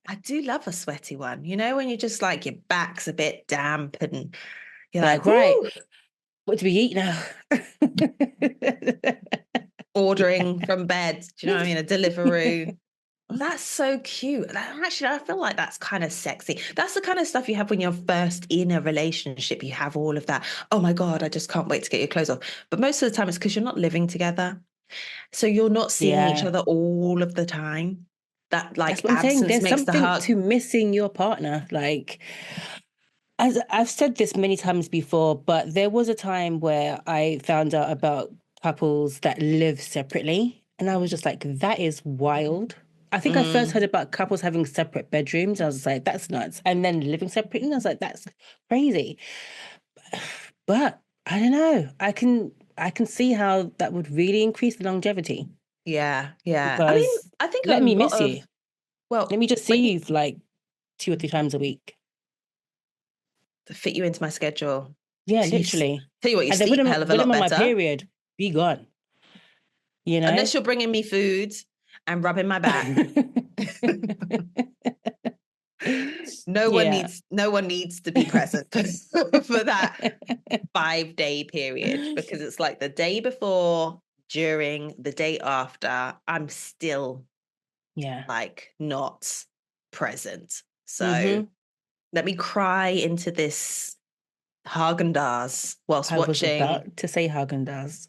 I do love a sweaty one. You know, when you're just like, your back's a bit damp and you're like, right, what do we eat now? Ordering from bed, do you know what I mean? A Deliveroo. That's so cute. Actually, I feel like that's kind of sexy. That's the kind of stuff you have when you're first in a relationship. You have all of that. Oh my God, I just can't wait to get your clothes off. But most of the time it's because you're not living together. So you're not seeing each other all of the time. That like absence There's makes the heart. To missing your partner. Like, as I've said this many times before, but there was a time where I found out about couples that live separately, and I was just like, that is wild. I think I first heard about couples having separate bedrooms. I was like, that's nuts. And then living separately, and I was like, that's crazy. But I don't know. I can see how that would really increase the longevity. Yeah. Because I mean, I think let me miss you. Well, let me just see you like 2 or 3 times a week. To fit you into my schedule. Yeah, So literally. Tell you what, you And then sleep a hell of a lot when I'm on my better. period, be gone. You know? Unless you're bringing me food and rubbing my back. No one needs to be present for that 5-day period, because it's like the day before, during, the day after, I'm still like not present. So let me cry into this Haagen-Dazs whilst watching. I was about to say Haagen-Dazs.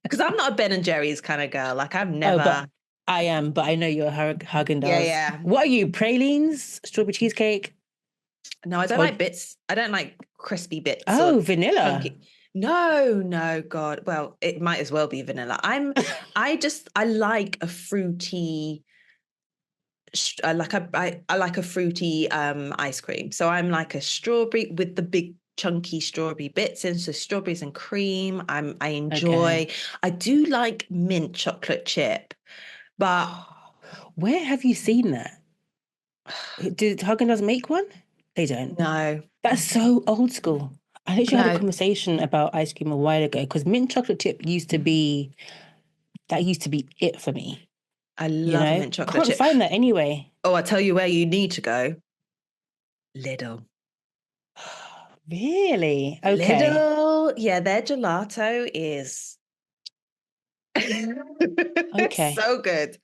Because I'm not a Ben and Jerry's kind of girl. Like I've never. But I am, but I know you're Haagen-Dazs. Yeah. What are you? Pralines? Strawberry cheesecake? No, I don't like bits. I don't like crispy bits. Oh, vanilla. Chunky. No, God. Well, it might as well be vanilla. I like a fruity. I like a fruity ice cream. So I'm like a strawberry with the big chunky strawberry bits in. So strawberries and cream. I enjoy. Okay. I do like mint chocolate chip, but where have you seen that? Did Haagen-Dazs make one? They don't. No. That's so old school. I literally had a conversation about ice cream a while ago, because mint chocolate chip used to be it for me. I love mint chocolate chip. Can't find that anyway. Oh, I tell you where you need to go. Lidl. Really? Okay. Lidl, yeah, their gelato is okay. So good.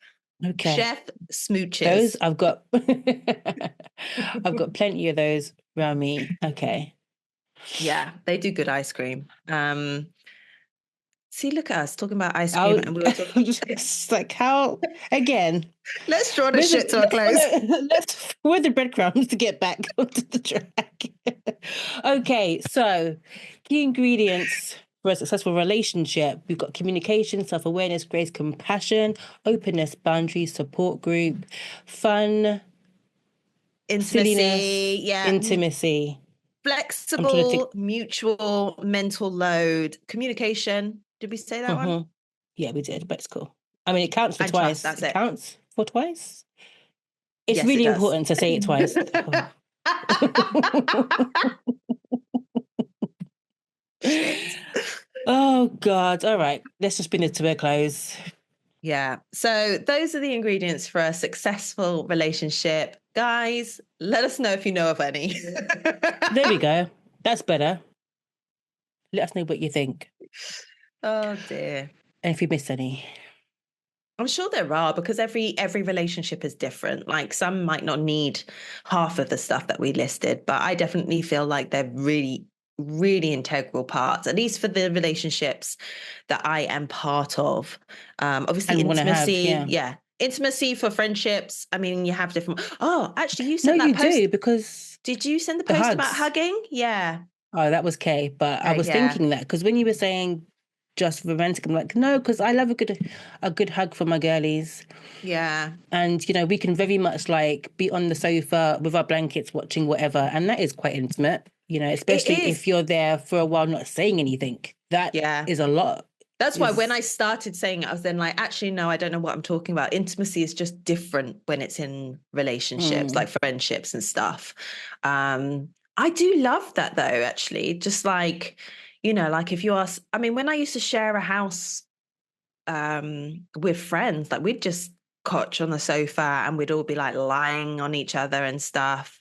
Okay. Chef smooches. Those I've got I've got plenty of those around me. Okay. Yeah, they do good ice cream. See, look at us talking about ice cream, and we were talking just like how again. Let's draw this shit to a close. Where the breadcrumbs to get back onto the track. Okay, so key ingredients for a successful relationship. We've got communication, self-awareness, grace, compassion, openness, boundaries, support group, fun, intimacy, intimacy. Flexible, mutual, mental load, communication. Did we say that one? Yeah, we did, but it's cool. I mean, it counts for twice. Trust, that's it counts for twice. It's really important to say it twice. Oh, God. All right. Let's just bring it to a close. Yeah. So those are the ingredients for a successful relationship. Guys, let us know if you know of any. There we go. That's better. Let us know what you think. Oh, dear. And if you missed any. I'm sure there are, because every relationship is different. Like some might not need half of the stuff that we listed, but I definitely feel like they're really, really integral parts, at least for the relationships that I am part of. Obviously, and intimacy, intimacy for friendships. I mean, you have different. Oh, actually, you sent that post. No, you do, because did you send the post about hugging? Yeah. Oh, that was Kay, but I was thinking that because when you were saying just romantic, I'm like, no, because I love a good hug from my girlies. Yeah. And, we can very much like be on the sofa with our blankets watching whatever. And that is quite intimate, especially if you're there for a while not saying anything. That is a lot. That's why when I started saying it, I was then like, actually, no, I don't know what I'm talking about. Intimacy is just different when it's in relationships, like friendships and stuff. I do love that though, actually. Just like, like if you ask, I mean, when I used to share a house with friends, like we'd just couch on the sofa and we'd all be like lying on each other and stuff.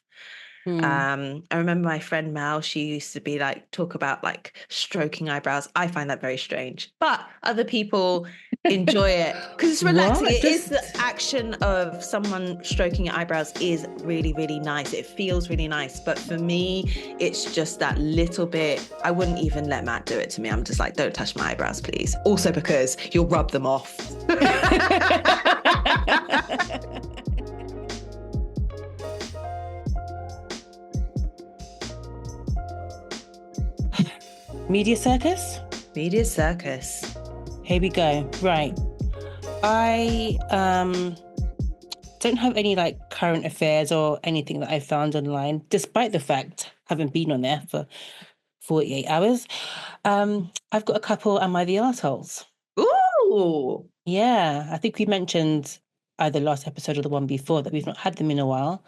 I remember my friend Mel, she used to be like, talk about like stroking eyebrows. I find that very strange, but other people enjoy it because it's relaxing. It is the action of someone stroking your eyebrows is really, really nice. It feels really nice. But for me, it's just that little bit. I wouldn't even let Matt do it to me. I'm just like, don't touch my eyebrows, please. Also because you'll rub them off. Media circus? Media circus. Here we go. Right. I don't have any like current affairs or anything that I found online, despite the fact I haven't been on there for 48 hours. I've got a couple. Am I the arseholes? Ooh. Yeah. I think we mentioned either last episode or the one before, that we've not had them in a while.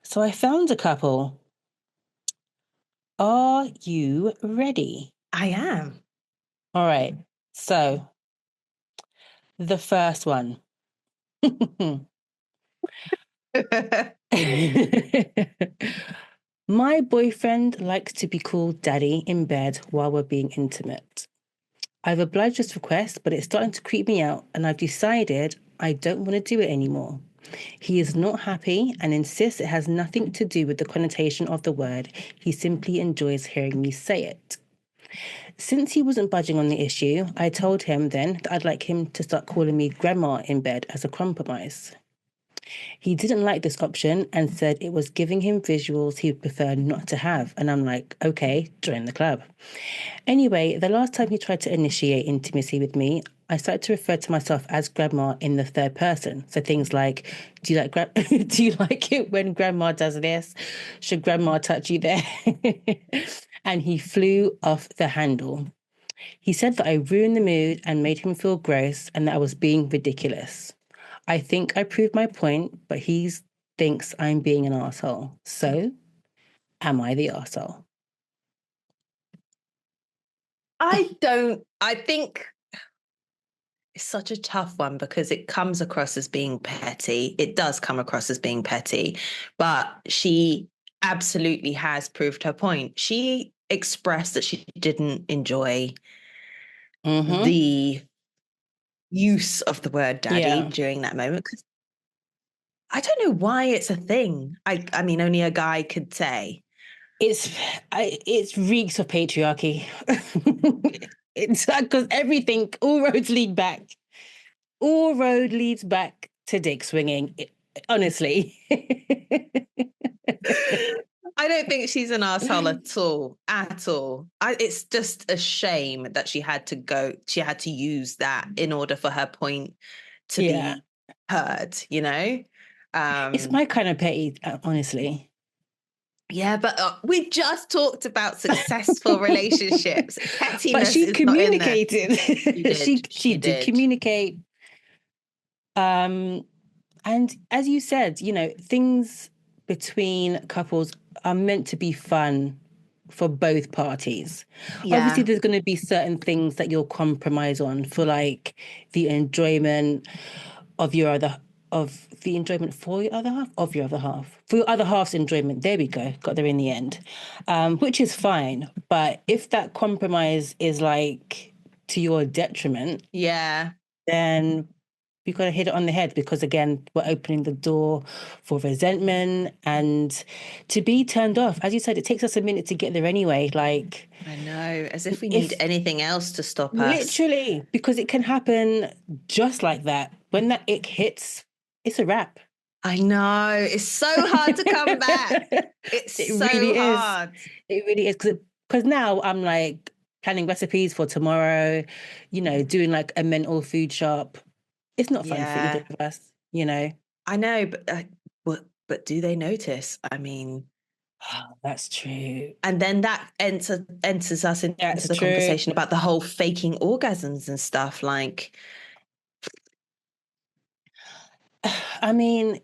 So I found a couple. Are you ready? I am. All right. So the first one. My boyfriend likes to be called daddy in bed while we're being intimate. I've obliged this request, but it's starting to creep me out, and I've decided I don't want to do it anymore. He is not happy and insists it has nothing to do with the connotation of the word. He simply enjoys hearing me say it. Since he wasn't budging on the issue, I told him then that I'd like him to start calling me grandma in bed as a compromise. He didn't like this option and said it was giving him visuals he would prefer not to have. And I'm like, okay, join the club. Anyway, the last time he tried to initiate intimacy with me, I started to refer to myself as grandma in the third person. So things like, do you like it when grandma does this? Should grandma touch you there? And he flew off the handle. He said that I ruined the mood and made him feel gross and that I was being ridiculous. I think I proved my point, but he thinks I'm being an arsehole. So, am I the arsehole? I think it's such a tough one because it comes across as being petty. It does come across as being petty, but she absolutely has proved her point. She expressed that she didn't enjoy the use of the word daddy during that moment, because I don't know why it's a thing. I mean, only a guy could say. It's reeks of patriarchy. It's because everything, all roads lead back. All road leads back to dick swinging. Honestly. I don't think she's an arsehole at all. It's just a shame that she had to use that in order for her point to be heard, you know? It's my kind of petty, honestly. Yeah, but we just talked about successful relationships. Pettiness but she communicated. She did communicate. And as you said, things between couples are meant to be fun for both parties. Yeah. Obviously, there's going to be certain things that you'll compromise on for, like, the enjoyment of your other for your other half, for your other half's enjoyment. There we go, got there in the end, which is fine. But if that compromise is like to your detriment, then you've got to hit it on the head, because again, we're opening the door for resentment and to be turned off. As you said, it takes us a minute to get there anyway. Like, I know, as if we need anything else to stop us. Literally, because it can happen just like that. When that ick hits, it's a wrap. I know. It's so hard to come back. It really hard. It really is. Because now I'm like planning recipes for tomorrow, doing like a mental food shop. It's not fun for either of us, I know, but do they notice? I mean... that's true. And then that enters us into the conversation about the whole faking orgasms and stuff. Like, I mean,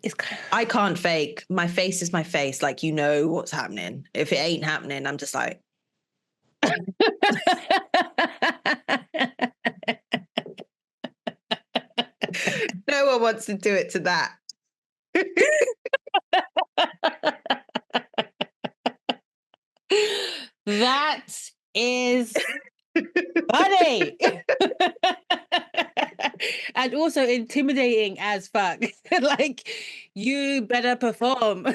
I can't fake. My face is my face. Like, what's happening. If it ain't happening, I'm just like... No one wants to do it to that. That is funny. And also intimidating as fuck. Like, you better perform.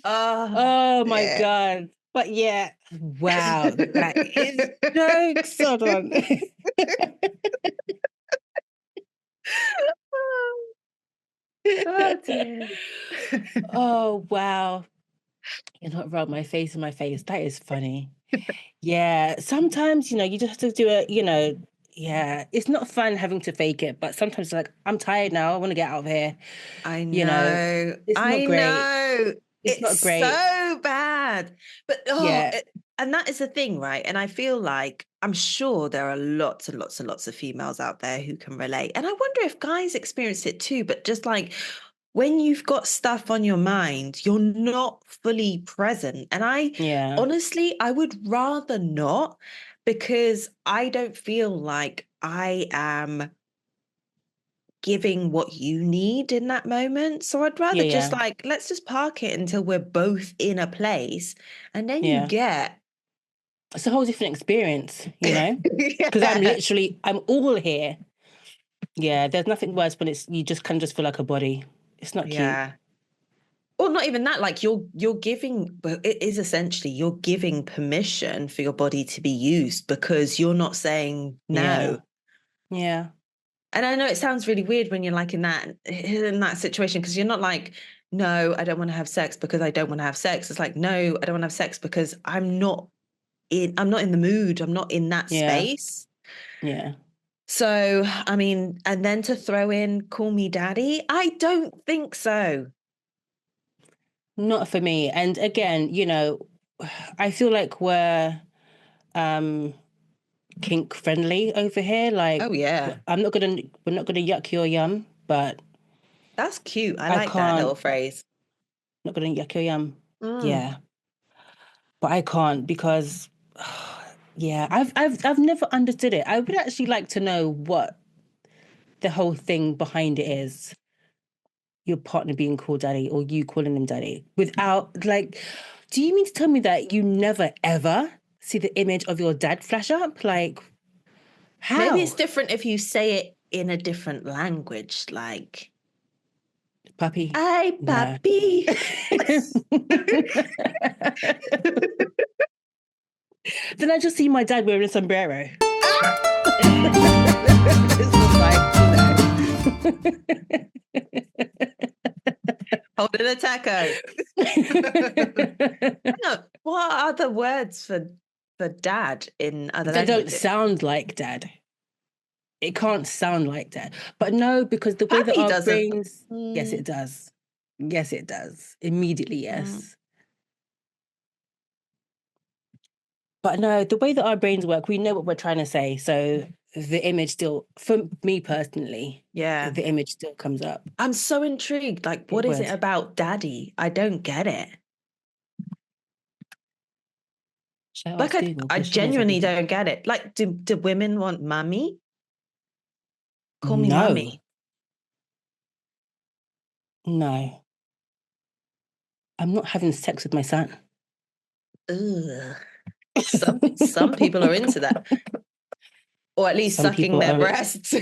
Oh my God. But yeah, wow. That is jokes. Hold on. Oh, dear. Oh, wow. You're not rub my face in my face. That is funny. Yeah. Sometimes, you just have to do it, it's not fun having to fake it, but sometimes it's like, I'm tired now. I want to get out of here. I know. It's not great. It's not great. So bad. But And that is the thing, right? And I feel like I'm sure there are lots and lots and lots of females out there who can relate. And I wonder if guys experience it too, but just like when you've got stuff on your mind, you're not fully present. And honestly, I would rather not, because I don't feel like I am giving what you need in that moment. So I'd rather just like, let's just park it until we're both in a place, and then you get... It's a whole different experience, you know? Because I'm all here. Yeah, there's nothing worse when you just kind of just feel like a body. It's not cute. Or not even that, like you're giving, but it is essentially you're giving permission for your body to be used, because you're not saying no. Yeah. And I know it sounds really weird when you're like in that situation, because you're not like, no, I don't want to have sex because I don't want to have sex. It's like, no, I don't want to have sex because I'm not in the mood. I'm not in that space. Yeah. So, I mean, and then to throw in call me daddy, I don't think so. Not for me. And again, you know, I feel like we're kink friendly over here. Like, oh yeah, we're not gonna yuck your yum, but that's cute. I like that little phrase. Not gonna yuck your yum. Yeah, but I can't, because I've never understood it. I would actually like to know what the whole thing behind it is. Your partner being called daddy, or you calling him daddy, without, like, do you mean to tell me that you never ever see the image of your dad flash up? Like, how? Maybe it's different if you say it in a different language, like puppy. Hey, puppy. Then I just see my dad wearing a sombrero. This was like, holding a taco. No, what are the words for dad in other languages? They don't sound like dad. It can't sound like dad. But no, because the way that our brains... Yes, it does. Yes, it does. Immediately, yes. But no, the way that our brains work, we know what we're trying to say. So the image still, for me personally, the image still comes up. I'm so intrigued. Like, what is it about daddy? I don't get it. Like, I genuinely don't get it. Like, do women want mummy? Call me mummy. No. I'm not having sex with my son. Ugh. Some people are into that. Or at least sucking their breasts.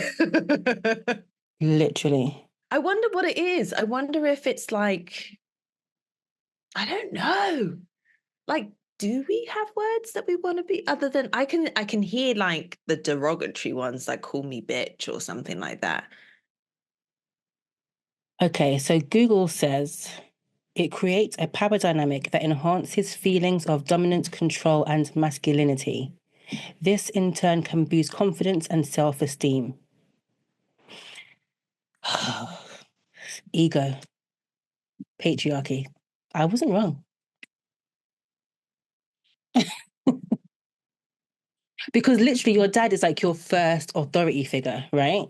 Literally. I wonder what it is. I wonder if it's like, I don't know. Like, do we have words that we want to be, other than I can hear like the derogatory ones, like call me bitch or something like that. Okay, so Google says it creates a power dynamic that enhances feelings of dominance, control, and masculinity. This in turn can boost confidence and self-esteem. Ego. Patriarchy. I wasn't wrong. Because literally your dad is like your first authority figure, right?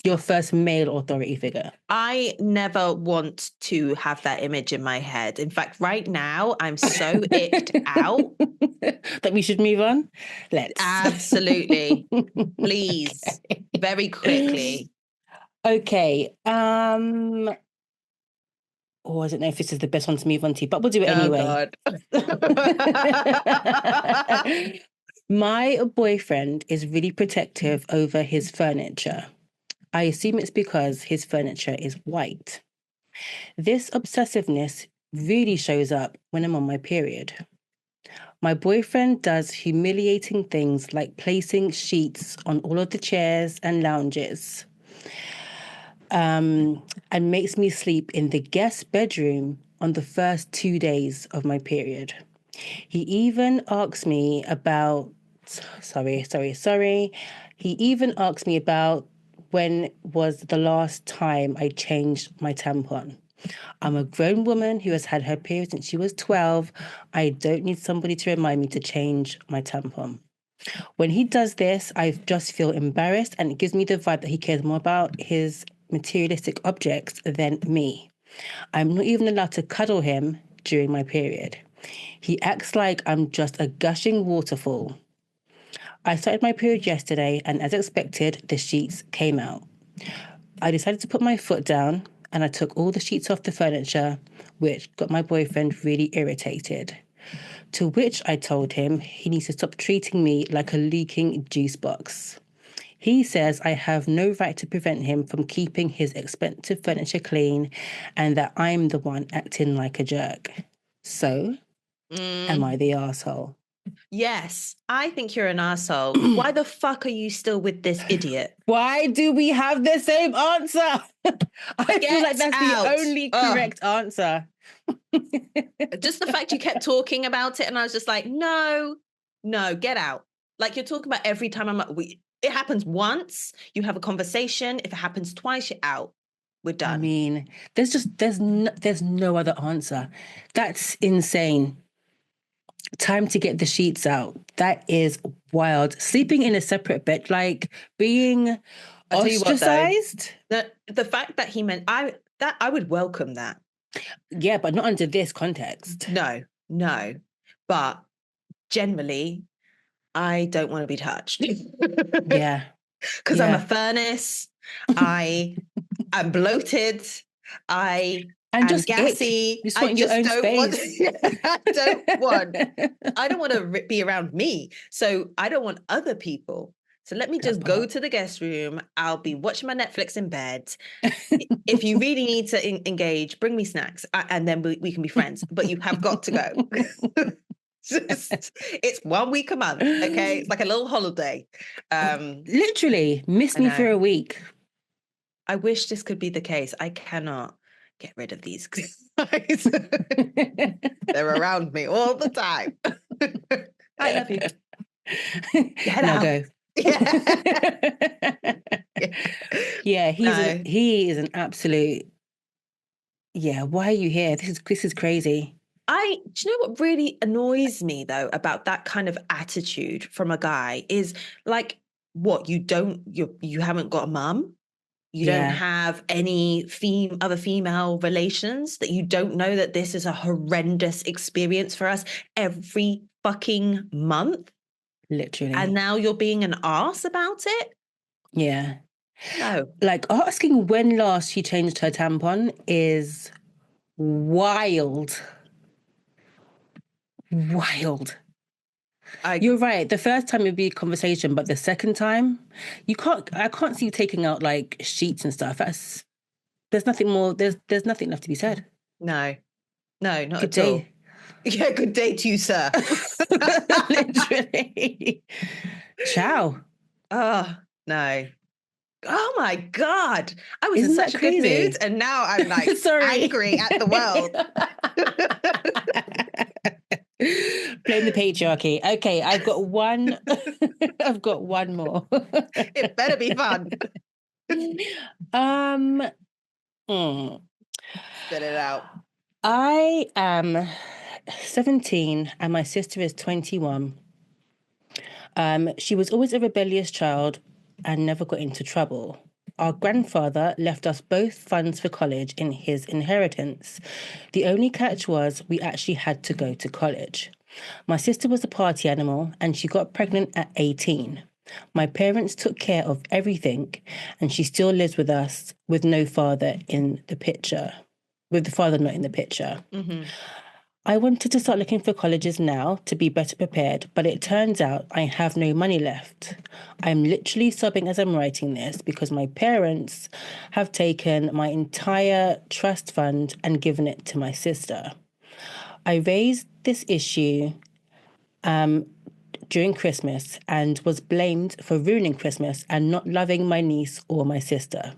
Your first male authority figure. I never want to have that image in my head. In fact, right now, I'm so icked out. That we should move on? Let's. Absolutely. Please. Okay. Very quickly. Okay. Oh, I don't know if this is the best one to move on to, but we'll do it anyway. Oh, God. My boyfriend is really protective over his furniture. I assume it's because his furniture is white. This obsessiveness really shows up when I'm on my period. My boyfriend does humiliating things like placing sheets on all of the chairs and lounges, and makes me sleep in the guest bedroom on the first 2 days of my period. He even asks me about... He even asks me about when was the last time I changed my tampon. I'm a grown woman who has had her period since she was 12. I don't need somebody to remind me to change my tampon. When he does this, I just feel embarrassed, and it gives me the vibe that he cares more about his materialistic objects than me. I'm not even allowed to cuddle him during my period. He acts like I'm just a gushing waterfall. I started my period yesterday, and as expected, the sheets came out. I decided to put my foot down, and I took all the sheets off the furniture, which got my boyfriend really irritated. To which I told him he needs to stop treating me like a leaking juice box. He says I have no right to prevent him from keeping his expensive furniture clean, and that I'm the one acting like a jerk. So, am I the arsehole? Yes, I think you're an arsehole. Why the fuck are you still with this idiot? Why do we have the same answer? I feel like that's the only correct answer. Just the fact you kept talking about it, and I was just like, no, get out. Like, you're talking about every time I'm like, it happens once, you have a conversation. If it happens twice, you're out. We're done. I mean, there's no other answer. That's insane. Time to get the sheets out. That is wild. Sleeping in a separate bed, like being ostracized. The fact that he meant I would welcome that. Yeah, but not under this context. No. But generally, I don't want to be touched. Yeah. Because I'm a furnace. I'm bloated. I'm gassy. You just want your own space. I don't want to be around me. So I don't want other people. So let me just go to the guest room. I'll be watching my Netflix in bed. If you really need to engage, bring me snacks, and then we can be friends. But you have got to go. It's 1 week a month, okay? It's like a little holiday. Literally, miss me for a week. I wish this could be the case. I cannot get rid of these guys. They're around me all the time. I love you. Get out. Go. Yeah, he is an absolute. Yeah, why are you here? This is crazy. Do you know what really annoys me though about that kind of attitude from a guy is like, what, you haven't got a mum? You don't have any other female relations, that you don't know that this is a horrendous experience for us every fucking month? Literally. And now you're being an arse about it? Yeah. No. Like, asking when last she changed her tampon is wild. Wild. You're right. The first time it'd be a conversation, but the second time, I can't see you taking out like sheets and stuff. There's nothing more. There's nothing left to be said. No, not good at day. all. Yeah, good day to you, sir. Literally. Ciao. Oh, no. Oh my God. I was in such a good mood, and now I'm like angry at the world. Blame the patriarchy. Okay, I've got one. I've got one more. It better be fun. Spit it out. I am 17 and my sister is 21. She was always a rebellious child and never got into trouble. Our grandfather left us both funds for college in his inheritance. The only catch was we actually had to go to college. My sister was a party animal and she got pregnant at 18. My parents took care of everything and she still lives with us with no father in the picture, with the father not in the picture. Mm-hmm. I wanted to start looking for colleges now to be better prepared, but it turns out I have no money left. I'm literally sobbing as I'm writing this because my parents have taken my entire trust fund and given it to my sister. I raised this issue during Christmas and was blamed for ruining Christmas and not loving my niece or my sister.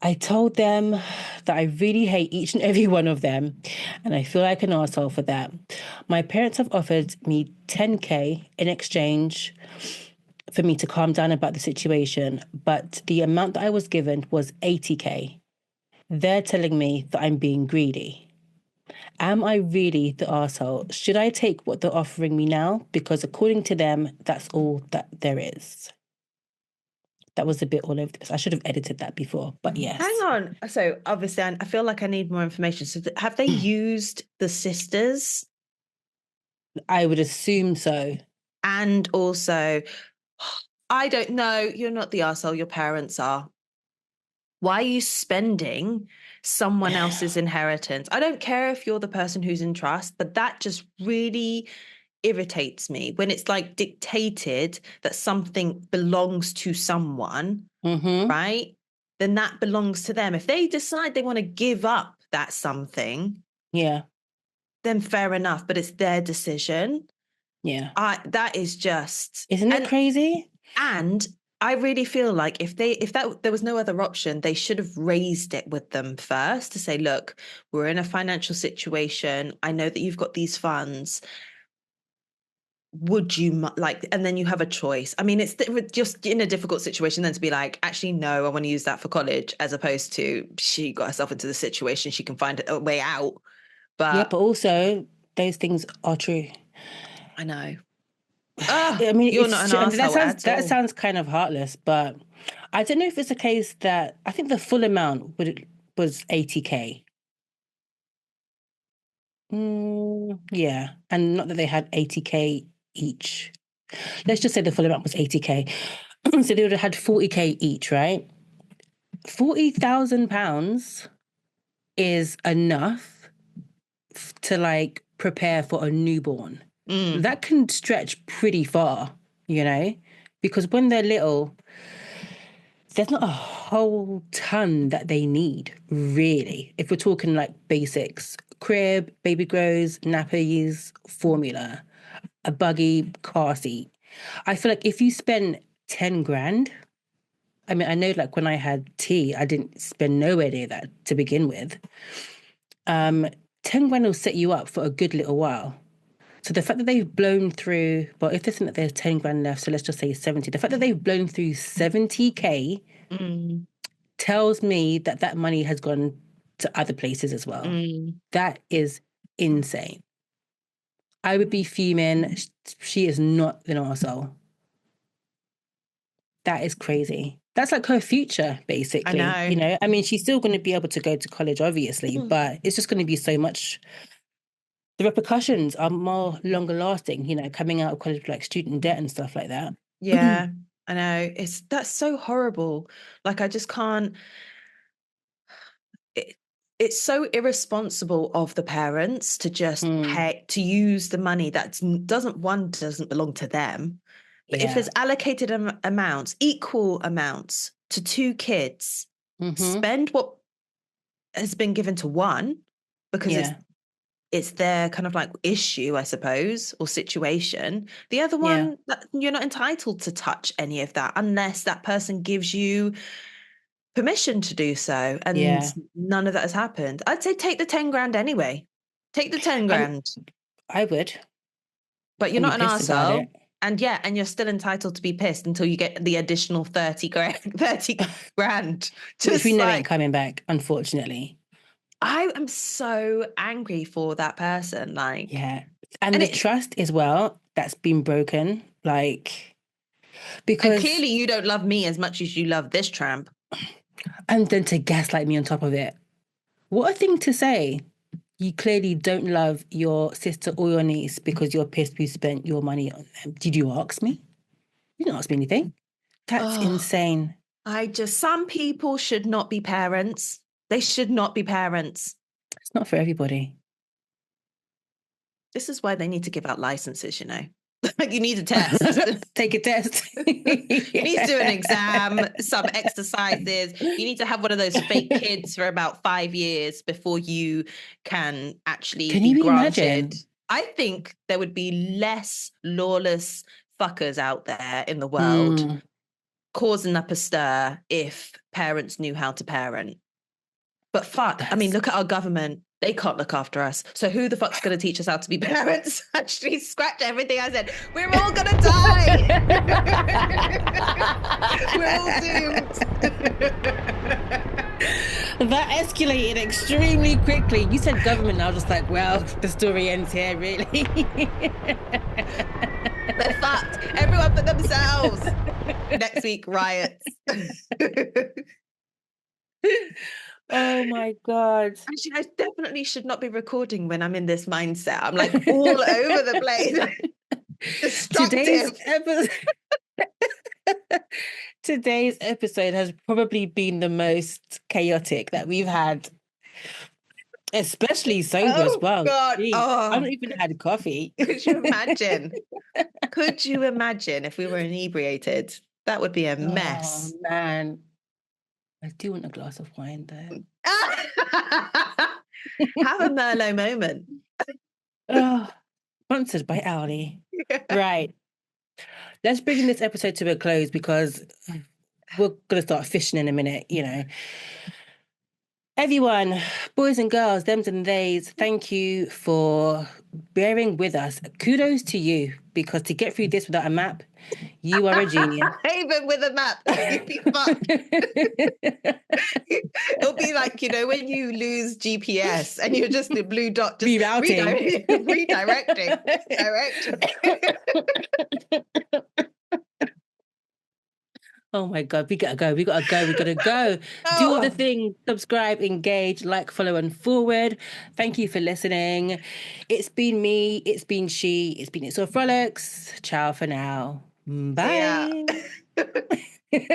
I told them that I really hate each and every one of them, and I feel like an arsehole for that. My parents have offered me $10,000 in exchange for me to calm down about the situation, but the amount that I was given was $80,000. They're telling me that I'm being greedy. Am I really the arsehole? Should I take what they're offering me now? Because according to them, that's all that there is. That was a bit all over the place. I should have edited that before, but yes. Hang on. So obviously, I feel like I need more information. So have they used the sisters? I would assume so. And also, I don't know, you're not the arsehole, your parents are. Why are you spending someone else's inheritance? I don't care if you're the person who's in trust, but that just really irritates me when it's like dictated that something belongs to someone, right? Then that belongs to them. If they decide they want to give up that something, then fair enough, but it's their decision. Yeah. That is just... Isn't it crazy? And I really feel like if there was no other option, they should have raised it with them first to say, look, we're in a financial situation. I know that you've got these funds. Would you like, and then you have a choice. I mean, it's just in a difficult situation then to be like, actually, no, I want to use that for college, as opposed to she got herself into the situation, she can find a way out. But yeah, but also those things are true. I know. I mean, you're not an arsehole that sounds kind of heartless, but I don't know if it's a case that I think the full amount was 80K. Yeah, and not that they had 80K each. Let's just say the full amount was 80K. So they would have had 40K each, right? £40,000 is enough to like prepare for a newborn. That can stretch pretty far, you know, because when they're little, there's not a whole ton that they need, really. If we're talking like basics, crib, baby grows, nappies, formula, a buggy, car seat. I feel like if you spend 10 grand, I mean, I know like when I had tea, I didn't spend nowhere near that to begin with. 10 grand will set you up for a good little while. So the fact that they've blown through, well, if they think that there's 10 grand left, so let's just say 70. The fact that they've blown through 70K tells me that that money has gone to other places as well. That is insane. I would be fuming. She is not an arsehole. That is crazy. That's like her future, basically. I know. You know, I mean, she's still going to be able to go to college, obviously, but it's just going to be so much. The repercussions are more longer lasting, you know, coming out of college, like student debt and stuff like that. Yeah, I know. That's so horrible. Like, I just can't. It's so irresponsible of the parents to just pay, to use the money that doesn't belong to them. But if there's allocated amounts, equal amounts to two kids, spend what has been given to one, because it's their kind of like issue, I suppose, or situation. The other one, you're not entitled to touch any of that unless that person gives you permission to do so. And none of that has happened. I'd say take the 10 grand anyway. Take the 10 grand. I would. But you're not an arsehole. And you're still entitled to be pissed until you get the additional 30 grand. Which we know ain't coming back, unfortunately. I am so angry for that person. Like, and the trust as well that's been broken. Like, because and clearly you don't love me as much as you love this tramp. And then to gaslight me on top of it. What a thing to say. You clearly don't love your sister or your niece because you're pissed we spent your money on them. Did you ask me? You didn't ask me anything. That's insane. Some people should not be parents. They should not be parents. It's not for everybody. This is why they need to give out licenses, you know. Like, you need a test. Take a test. You need to do an exam, some exercises. You need to have one of those fake kids for about 5 years before you can actually be granted. Imagine? I think there would be less lawless fuckers out there in the world causing up a stir if parents knew how to parent. But I mean, look at our government. They can't look after us. So who the fuck's going to teach us how to be parents? Actually, scratch everything I said. We're all going to die. We're all doomed. That escalated extremely quickly. You said government, and I was just like, well, the story ends here, really. They're fucked. Everyone for themselves. Next week, riots. Oh my God. Actually, I definitely should not be recording when I'm in this mindset. I'm like all over the place. Destructive. Today's episode has probably been the most chaotic that we've had, especially sober as well. God. I haven't even had coffee. Could you imagine? Could you imagine if we were inebriated? That would be a mess. Oh, man. I do want a glass of wine, though. Have a Merlot moment. Sponsored by Audi. Right. Let's bring this episode to a close because we're going to start fishing in a minute, you know. Everyone, boys and girls, thems and theys, thank you for bearing with us. Kudos to you, because to get through this without a map, you are a genius. Even with a map, you'd be fucked. It'll be like, you know, when you lose GPS and you're just the blue dot, just rerouting. Redirecting. Oh my God, we gotta go. Do all the things, subscribe, engage, like, follow, and forward. Thank you for listening. It's been me, it's been she, it's been It's All Frolics. Ciao for now. Bye. Yeah.